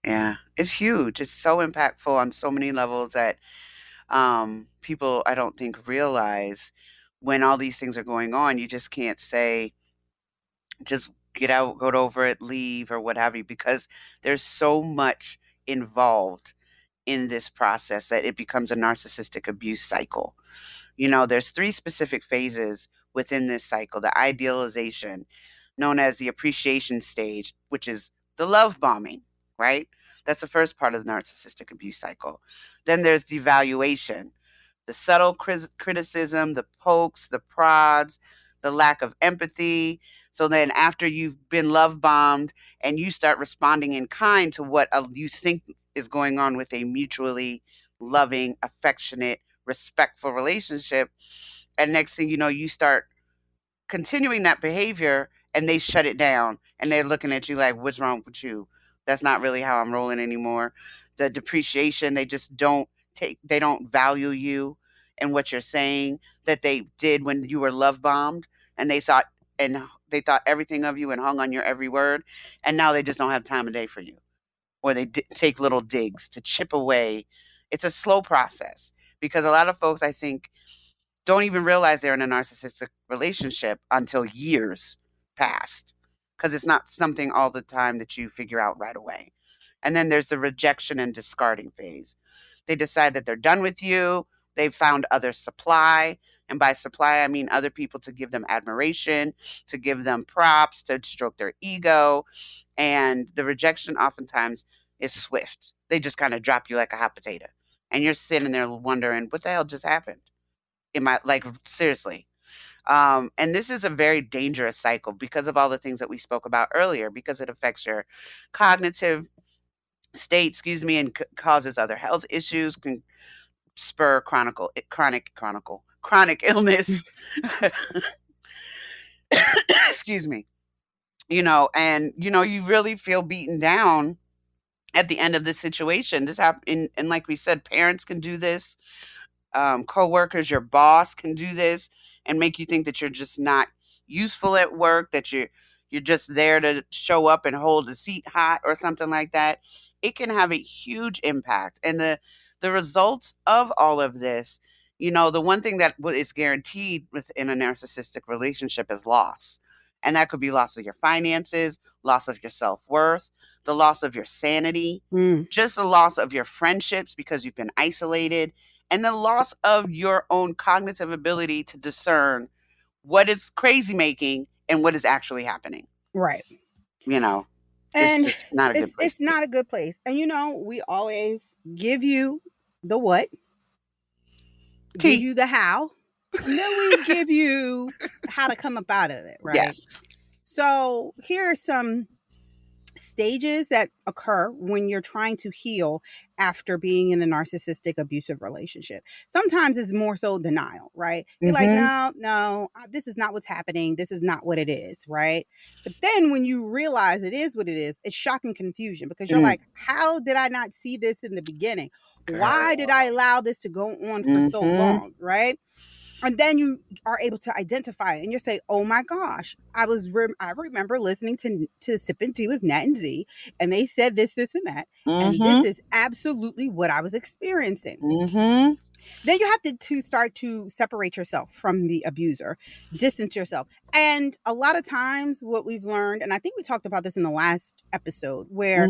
Yeah. It's huge. It's so impactful on so many levels that people, I don't think, realize when all these things are going on. You just can't say, just get out, go over it, leave, or what have you, because there's so much involved in this process that it becomes a narcissistic abuse cycle. There's 3 specific phases within this cycle. The idealization, known as the appreciation stage, which is the love bombing, right? That's the first part of the narcissistic abuse cycle. Then there's the evaluation, the subtle criticism, the pokes, the prods, the lack of empathy. So then after you've been love bombed and you start responding in kind to what you think is going on with a mutually loving, affectionate, respectful relationship, and next thing you know, you start continuing that behavior and they shut it down and they're looking at you like, what's wrong with you? That's not really how I'm rolling anymore. The depreciation, they just don't value you and what you're saying that they did when you were love bombed, and they thought everything of you and hung on your every word, and now they just don't have time of day for you, or they take little digs to chip away. It's a slow process because a lot of folks, I think, don't even realize they're in a narcissistic relationship until years past, because it's not something all the time that you figure out right away. And then there's the rejection and discarding phase. They decide that they're done with you. They've found other supply. And by supply, I mean other people to give them admiration, to give them props, to stroke their ego. And the rejection oftentimes is swift. They just kind of drop you like a hot potato. And you're sitting there wondering, what the hell just happened? Seriously. And this is a very dangerous cycle because of all the things that we spoke about earlier, because it affects your cognitive state, excuse me, and causes other health issues, can spur chronic illness. Excuse me. And you really feel beaten down at the end of this situation. This happened, and like we said, parents can do this. Coworkers, your boss can do this and make you think that you're just not useful at work, that you're just there to show up and hold the seat hot or something like that. It can have a huge impact. And the results of all of this, the one thing that is guaranteed within a narcissistic relationship is loss. And that could be loss of your finances, loss of your self-worth, the loss of your sanity, just the loss of your friendships because you've been isolated, and the loss of your own cognitive ability to discern what is crazy making and what is actually happening. Right. It's just not a good place. It's not a good place. And we always give you the what, give you the how, and then we give you how to come up out of it, right? Yes. So here are some stages that occur when you're trying to heal after being in a narcissistic abusive relationship. Sometimes it's more so denial, right? You're like, no, this is not what's happening. This is not what it is, right? But then when you realize it is what it is, it's shocking confusion because you're like, how did I not see this in the beginning? Why did I allow this to go on for so long, right? And then you are able to identify it and you say, oh my gosh, I remember listening to Sipping Tea with Nat and Z, and they said this, and that. And this is absolutely what I was experiencing. Then you have to start to separate yourself from the abuser, distance yourself. And a lot of times what we've learned, and I think we talked about this in the last episode, where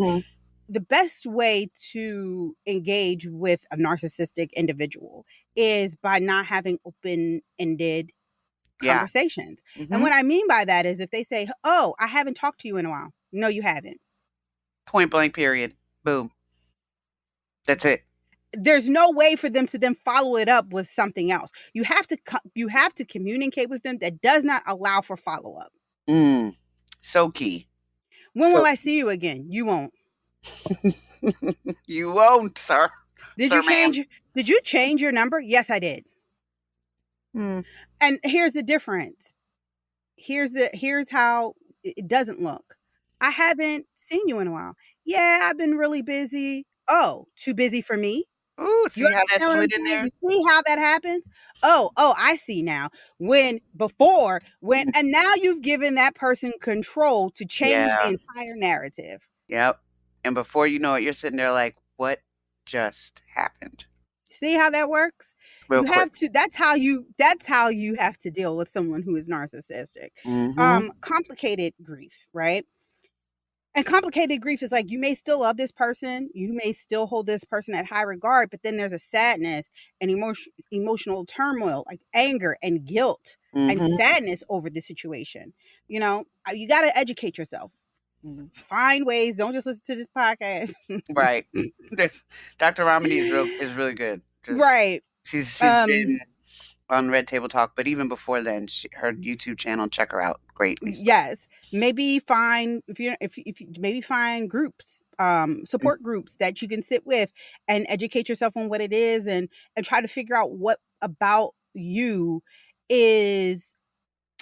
the best way to engage with a narcissistic individual is by not having open-ended conversations. And what I mean by that is if they say, oh, I haven't talked to you in a while. No, you haven't. Point blank, period. Boom. That's it. There's no way for them to then follow it up with something else. You have to communicate with them that does not allow for follow-up. So key. When will I see you again? You won't. You won't, sir. Did you change your number? Yes, I did. And here's the difference. Here's how it doesn't look. I haven't seen you in a while. Yeah, I've been really busy. Oh, too busy for me? Ooh, see how that slid in there? You see how that happens? Oh, I see now. And now you've given that person control to change the entire narrative. Yep. And before you know it, you're sitting there like, what just happened? See how that works? That's how you have to deal with someone who is narcissistic. Complicated grief, right? And complicated grief is like, you may still love this person, you may still hold this person at high regard, but then there's a sadness and emotional turmoil, like anger and guilt and sadness over the situation. You got to educate yourself. Find ways. Don't just listen to this podcast. Right. Dr. Ramadi is really good. Right. She's been on Red Table Talk, but even before then, her YouTube channel, check her out. Great resource. Yes. Maybe find find groups, support groups that you can sit with and educate yourself on what it is and try to figure out what about you is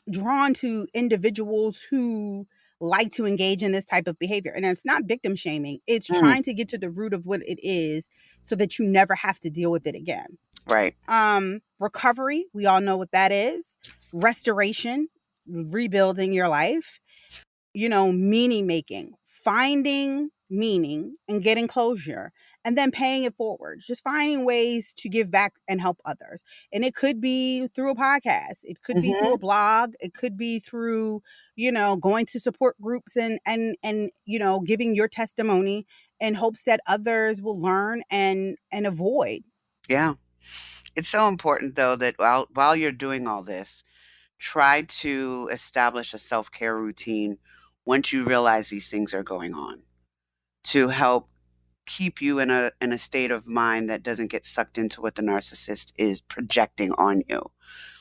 drawn to individuals who like to engage in this type of behavior. And it's not victim shaming. It's trying to get to the root of what it is so that you never have to deal with it again. Right. Recovery, we all know what that is. Restoration, rebuilding your life. Meaning making, finding meaning and getting closure, and then paying it forward. Just finding ways to give back and help others. And it could be through a podcast. It could be through a blog. It could be through, going to support groups and giving your testimony in hopes that others will learn and avoid. Yeah. It's so important, though, that while you're doing all this, try to establish a self-care routine once you realize these things are going on to help keep you in a state of mind that doesn't get sucked into what the narcissist is projecting on you.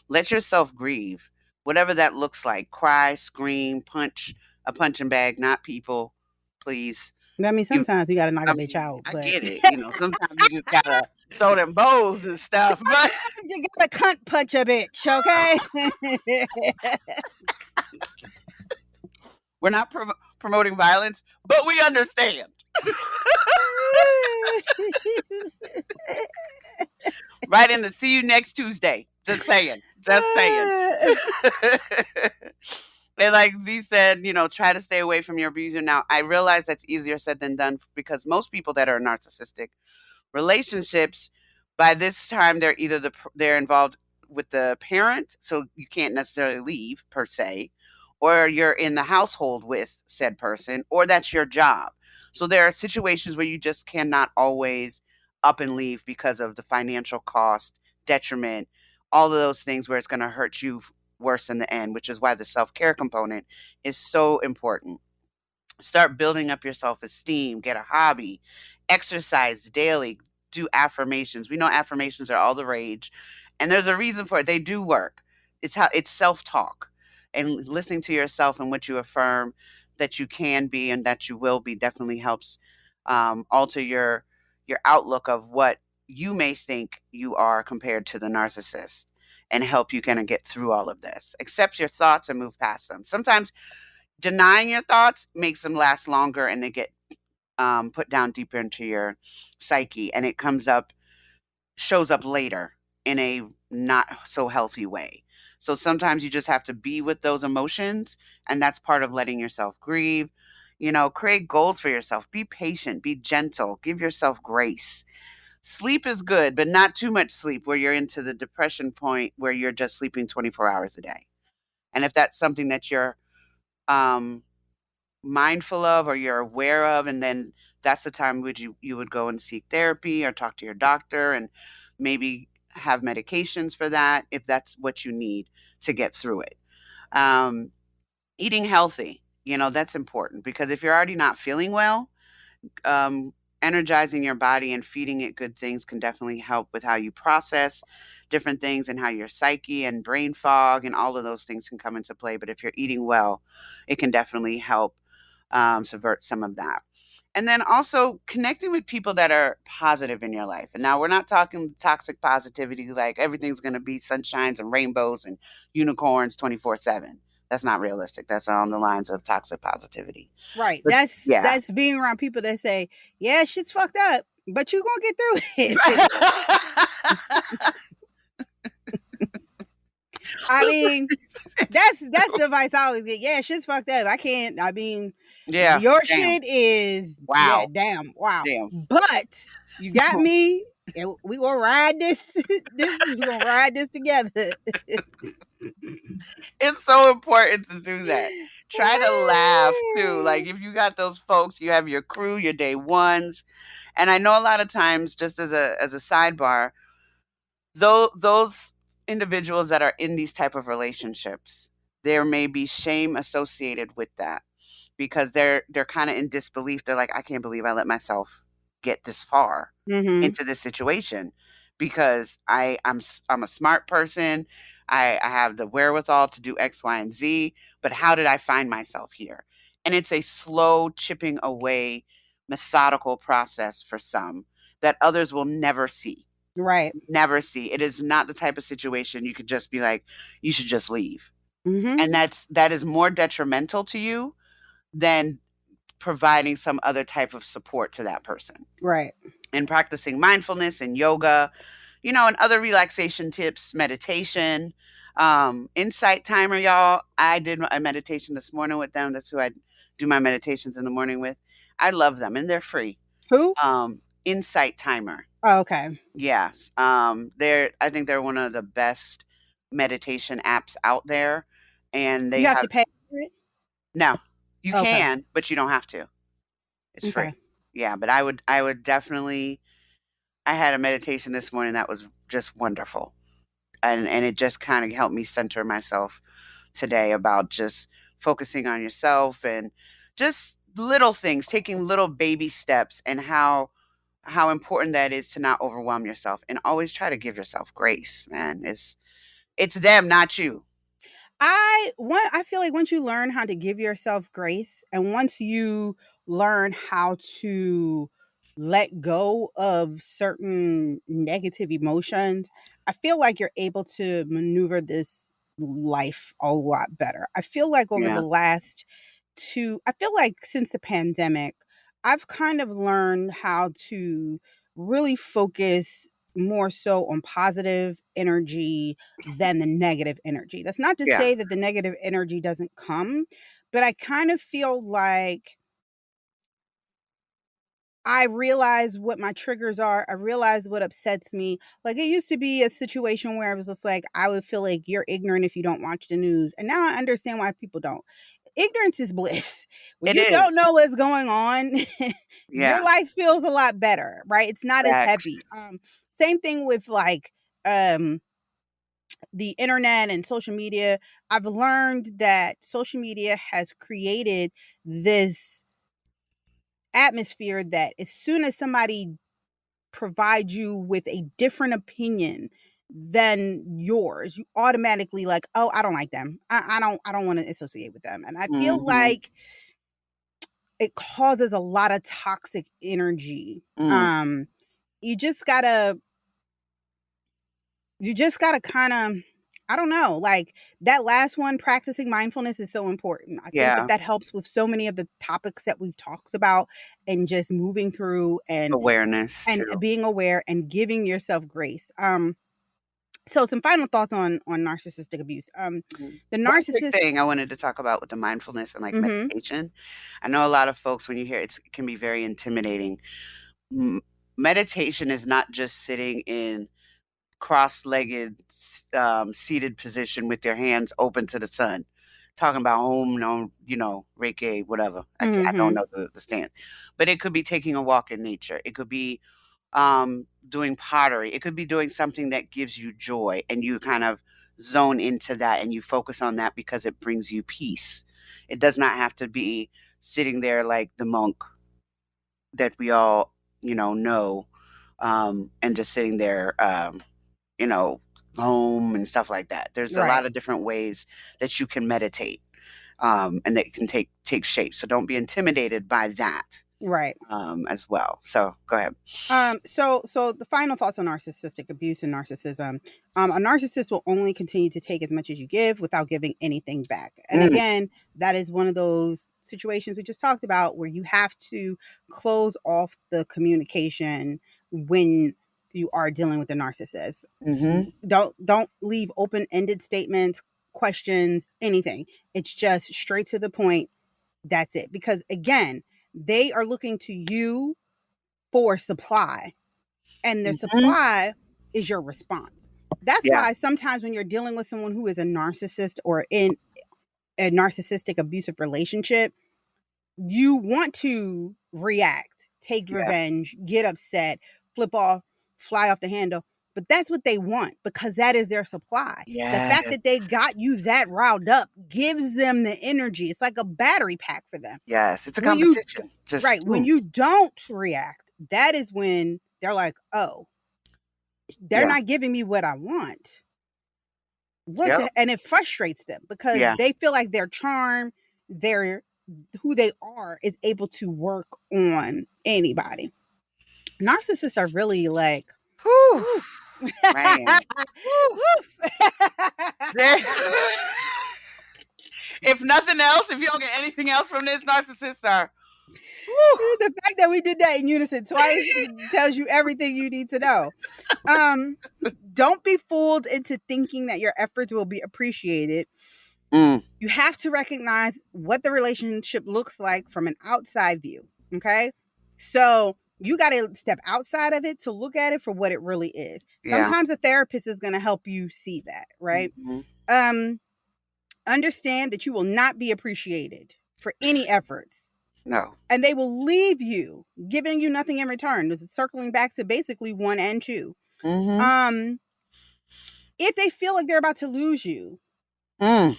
Let yourself grieve, whatever that looks like. Cry, scream, punch a punching bag, not people, please. I mean, You sometimes you gotta knock I a bitch mean, out, I but get it, sometimes you just gotta throw them bows and stuff, but you gotta cunt punch a bitch, okay? we're not promoting violence, but we understand. Right in the see you next Tuesday. Just saying. Just saying. And like Z said, try to stay away from your abuser. Now, I realize that's easier said than done because most people that are narcissistic relationships, by this time they're involved with the parent, so you can't necessarily leave per se, or you're in the household with said person, or that's your job. So there are situations where you just cannot always up and leave because of the financial cost, detriment, all of those things where it's going to hurt you worse in the end, which is why the self-care component is so important. Start building up your self-esteem, get a hobby, exercise daily, do affirmations. We know affirmations are all the rage, and there's a reason for it. They do work. It's self-talk, and listening to yourself and what you affirm that you can be and that you will be definitely helps alter your outlook of what you may think you are compared to the narcissist, and help you kind of get through all of this. Accept your thoughts and move past them. Sometimes denying your thoughts makes them last longer, and they get put down deeper into your psyche, and it shows up later in a not so healthy way. So sometimes you just have to be with those emotions, and that's part of letting yourself grieve. Create goals for yourself. Be patient, be gentle, give yourself grace. Sleep is good, but not too much sleep where you're into the depression point where you're just sleeping 24 hours a day. And if that's something that you're um, mindful of or you're aware of, and then that's the time you would go and seek therapy or talk to your doctor and maybe have medications for that if that's what you need to get through it. um, Eating healthy, that's important, because if you're already not feeling well, um, energizing your body and feeding it good things can definitely help with how you process different things, and how your psyche and brain fog and all of those things can come into play. But if you're eating well, it can definitely help subvert some of that. And then also connecting with people that are positive in your life. And now we're not talking toxic positivity, like everything's going to be sunshines and rainbows and unicorns 24/7. That's not realistic. That's on the lines of toxic positivity. Right. But yeah. That's being around people that say, yeah, shit's fucked up, but you gonna get through it. I mean, that's the advice I always get. Yeah, shit's fucked up. I mean, Yeah. your Damn. shit is Wow. damn, wow. Damn. But you got me, and we gonna ride this. We gonna ride this together. It's so important to do that. Try to laugh too. Like if you got those folks, you have your crew, your day ones. And I know a lot of times, just as a sidebar, those individuals that are in these type of relationships, there may be shame associated with that, because they're kind of in disbelief. They're like, I can't believe I let myself get this far Mm-hmm. into this situation, because I'm a smart person. I have the wherewithal to do X, Y, and Z, but how did I find myself here? And it's a slow chipping away, methodical process for some that others will never see. Right. Never see. It is not the type of situation you could just be like, you should just leave. Mm-hmm. And that is more detrimental to you than providing some other type of support to that person. Right. And practicing mindfulness and yoga, and other relaxation tips, meditation, insight timer, y'all. I did a meditation this morning with them. That's who I do my meditations in the morning with. I love them, and they're free. Who? Insight timer. Oh, okay. Yes. I think they're one of the best meditation apps out there. And they You have have to pay for it? no, you Okay. can, but you don't have to. It's free. Okay. Yeah, but I would definitely. I had a meditation this morning that was just wonderful, and it just kind of helped me center myself today about just focusing on yourself and just little things, taking little baby steps, and how important that is to not overwhelm yourself, and always try to give yourself grace, man. It's them, not you. I feel like once you learn how to give yourself grace, and once you learn how to let go of certain negative emotions, I feel like you're able to maneuver this life a lot better. I feel like over the Yeah. last I feel like since the pandemic, I've kind of learned how to really focus more so on positive energy than the negative energy. That's not to Yeah. say that the negative energy doesn't come, but I kind of feel like I realize what my triggers are. I realize what upsets me. Like it used to be a situation where I was just like, I would feel like you're ignorant if you don't watch the news. And now I understand why people don't. Ignorance is bliss. When It you don't is. know what's going on, your Yeah. life feels a lot better, right? It's not as Facts. heavy. Same thing with like um the internet and social media. I've learned that social media has created this atmosphere that as soon as somebody provide you with a different opinion than yours, you automatically like, oh, I don't like them. I don't want to associate with them. And I feel Mhm. like it causes a lot of toxic energy. Mm. Um, you just gotta kind of, I don't know, like that last one, practicing mindfulness is so important. I think that Yeah. that helps with so many of the topics that we've talked about, and just moving through Awareness and too. being aware and giving yourself grace. So some final thoughts on narcissistic abuse. Mhm. The One quick narcissist. thing I wanted to talk about with the mindfulness and, like, Mhm. meditation. I know a lot of folks, when you hear it can be very intimidating. M Meditation is not just sitting in cross-legged, seated position with your hands open to the sun, talking about Om, no, Reiki, whatever. I don't Mhm. know the stance. But it could be taking a walk in nature. It could be doing pottery. It could be doing something that gives you joy and you kind of zone into that and you focus on that because it brings you peace. It does not have to be sitting there like the monk that we all, know, and just sitting there, you know, home and stuff like that. There's a Right. lot of different ways that you can meditate, and that can take shape. So don't be intimidated by that, Right. as well. So go ahead. So the final thoughts on narcissistic abuse and narcissism. A narcissist will only continue to take as much as you give without giving anything back. And Mm, again, that is one of those situations we just talked about where you have to close off the communication when you are dealing with a narcissist. mhm, Don't leave open-ended statements, questions, anything. It's just straight to the point. That's it. Because again, they are looking to you for supply, and the mhm. supply is your response. That's Yeah. why sometimes when you're dealing with someone who is a narcissist or in a narcissistic abusive relationship, you want to react, take Yeah. revenge, get upset, flip off, fly off the handle. But that's what they want because that is their supply. The fact Yes. that they got you that riled up gives them the energy. It's like a battery pack for them. Yes. It's a When you competition. Just Right, when boom. you don't react, that is when they're like, "Oh, they're Yeah. not giving me what I want." Yep. And it frustrates them because Yeah. they feel like their charm, their who they are is able to work on anybody. Narcissists are really like, Whew, whew. man. Whew. Woof. There if nothing else, if you don't get anything else from this, narcissists are whew. The fact that we did that in unison twice tells you everything you need to know. Um, don't be fooled into thinking that your efforts will be appreciated. Mm, You have to recognize what the relationship looks like from an outside view. Okay. So you got to step outside of it to look at it for what it really is. yeah. Sometimes a therapist is going to help you see that, right? Mhm. Um, Understand that you will not be appreciated for any efforts, No. and they will leave you giving you nothing in return. This is circling back to basically one and two. Mhm. Um, if they feel like they're about to lose you, Mm.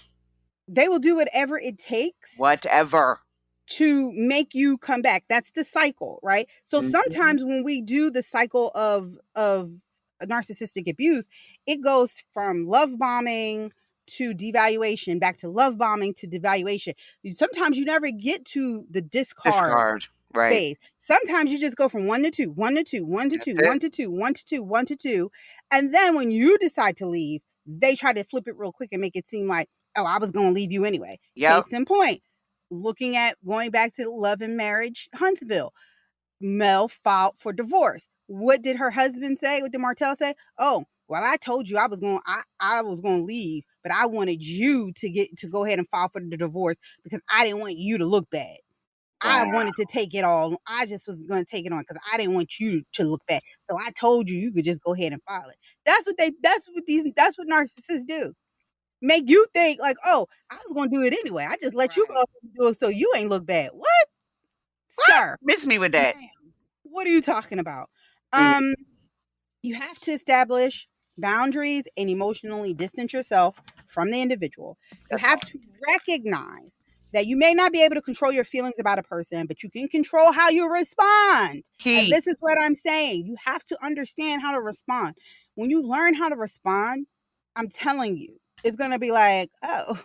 they will do whatever it takes Whatever. to make you come back. That's the cycle, right? So Mhm. sometimes when we do the cycle of narcissistic abuse, it goes from love bombing to devaluation, back to love bombing, to devaluation. Sometimes you never get to the discard Right. phase. Sometimes you just go from 1 to 2, 1 to 2, 1 to That's 2, it. 1 to 2, 1 to 2, 1 to 2. And then when you decide to leave, they try to flip it real quick and make it seem like, oh, I was going to leave you anyway. Yep. Case in point, looking at going back to Love and Marriage, Huntsville. Mel filed for divorce. What did her husband say? What did Martell say? Oh, well, I told you I was going to leave, but I wanted you to go ahead and file for the divorce because I didn't want you to look bad. I Wow. wanted to take it all. I just was going to take it on because I didn't want you to look bad. So I told you could just go ahead and file it. That's what narcissists do. Make you think like, oh, I was going to do it anyway. I just let you go Right. and do it so you ain't look bad. What? Sir, Miss me with that. ma'am, what are you talking about? Mm. You have to establish boundaries and emotionally distance yourself from the individual. You That's have all. to recognize that you may not be able to control your feelings about a person, but you can control how you respond. And Key. this is what I'm saying. You have to understand how to respond. When you learn how to respond, I'm telling you, it's going to be like, oh,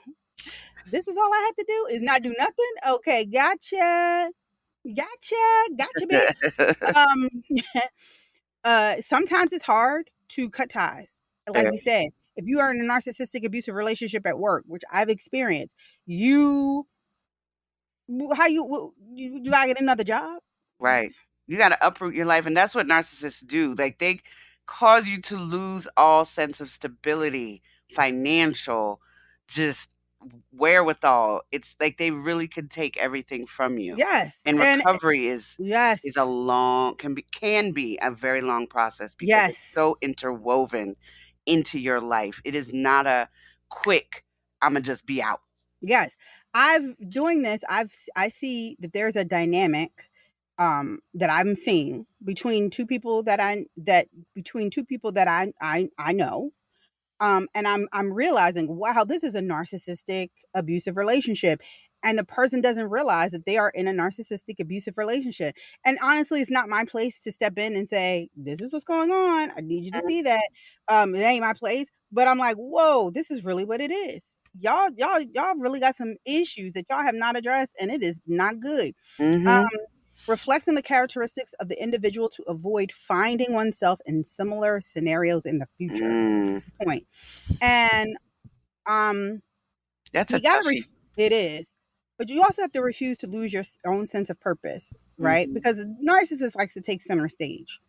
this is all I have to do is not do nothing. Okay, gotcha. Gotcha, bitch. Sometimes it's hard to cut ties. Like we said, if you are in a narcissistic abusive relationship at work, which I've experienced, you gotta get another job. Right. You got to uproot your life. And that's what narcissists do. Like they cause you to lose all sense of stability, financial, just wherewithal. It's like they really can take everything from you. Yes. And And recovery is yes. a long can be a very long process because it's Yes. so interwoven into your life. It is not a quick I'm gonna just be out. Yes. Doing this, I see that there's a dynamic that I'm seeing between two people that I know. And I'm realizing, wow, this is a narcissistic abusive relationship. And the person doesn't realize that they are in a narcissistic abusive relationship. And honestly, it's not my place to step in and say, this is what's going on. I need you to see that. It ain't my place. But I'm like, whoa, this is really what it is. Y'all really got some issues that y'all have not addressed, and it is not good. Um, Mm-hmm. reflects on the characteristics of the individual to avoid finding oneself in similar scenarios in the future. Mm. Point. And That's a you gotta toughie. it is, but you also have to refuse to lose your own sense of purpose, right? Mhm. Because narcissist likes to take center stage.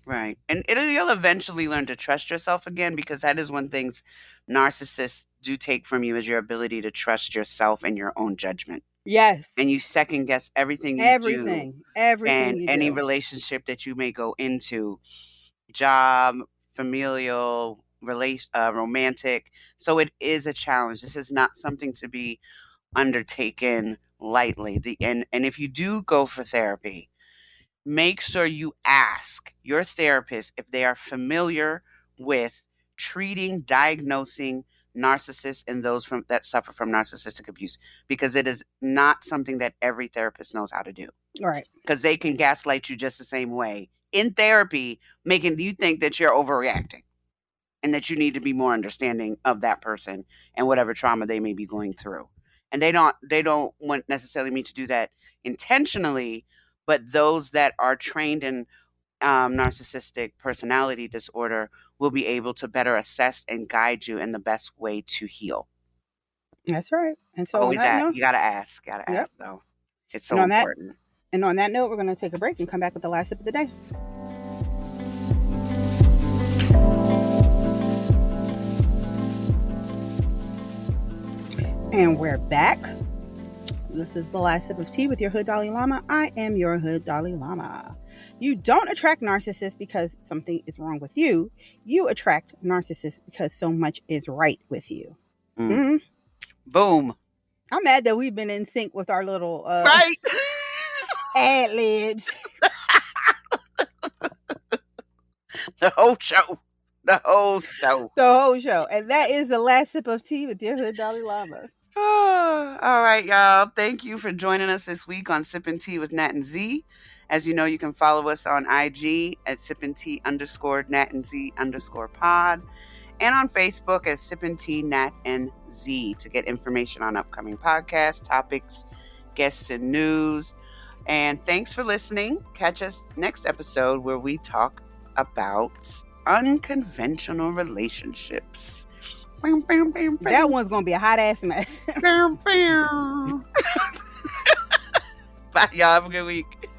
Right. And you'll eventually learn to trust yourself again because that is one things narcissists do take from you is your ability to trust yourself and your own judgment. Yes, And you second guess everything you do everything and you any do. relationship that you may go into, job, familial, romantic. So it is a challenge. This is not something to be undertaken lightly. And if you do go for therapy, make sure you ask your therapist if they are familiar with treating, diagnosing narcissists and those that suffer from narcissistic abuse, because it is not something that every therapist knows how to do. Right. Because they can gaslight you just the same way in therapy, making you think that you're overreacting and that you need to be more understanding of that person and whatever trauma they may be going through. And they don't want necessarily me to do that intentionally, but those that are trained in narcissistic personality disorder will be able to better assess and guide you in the best way to heal. That's right. And so on Always that that note, you gotta yep. ask though. It's And so on that important. note, we're going to take a break and come back with the last sip of the day. And we're back. This is the last sip of tea with your Hood Dalai Lama. I am your Hood Dalai Lama. You don't attract narcissists because something is wrong with you. You attract narcissists because so much is right with you. Mm. Mm. Boom. I'm mad that we've been in sync with our little Right. ad libs. The whole show. The whole show. The whole show. And that is the last sip of tea with your Hood Dalai Lama. All right, y'all. Thank you for joining us this week on Sippin' Tea with Nat and Z. As you know, you can follow us on IG at sippin' tea _Nat and Z _pod. and on Facebook as Sippin' Tea Nat and Z to get information on upcoming podcasts, topics, guests, and news. And thanks for listening. Catch us next episode where we talk about unconventional relationships. That one's gonna be a hot ass mess. Bye, y'all. Have a good week.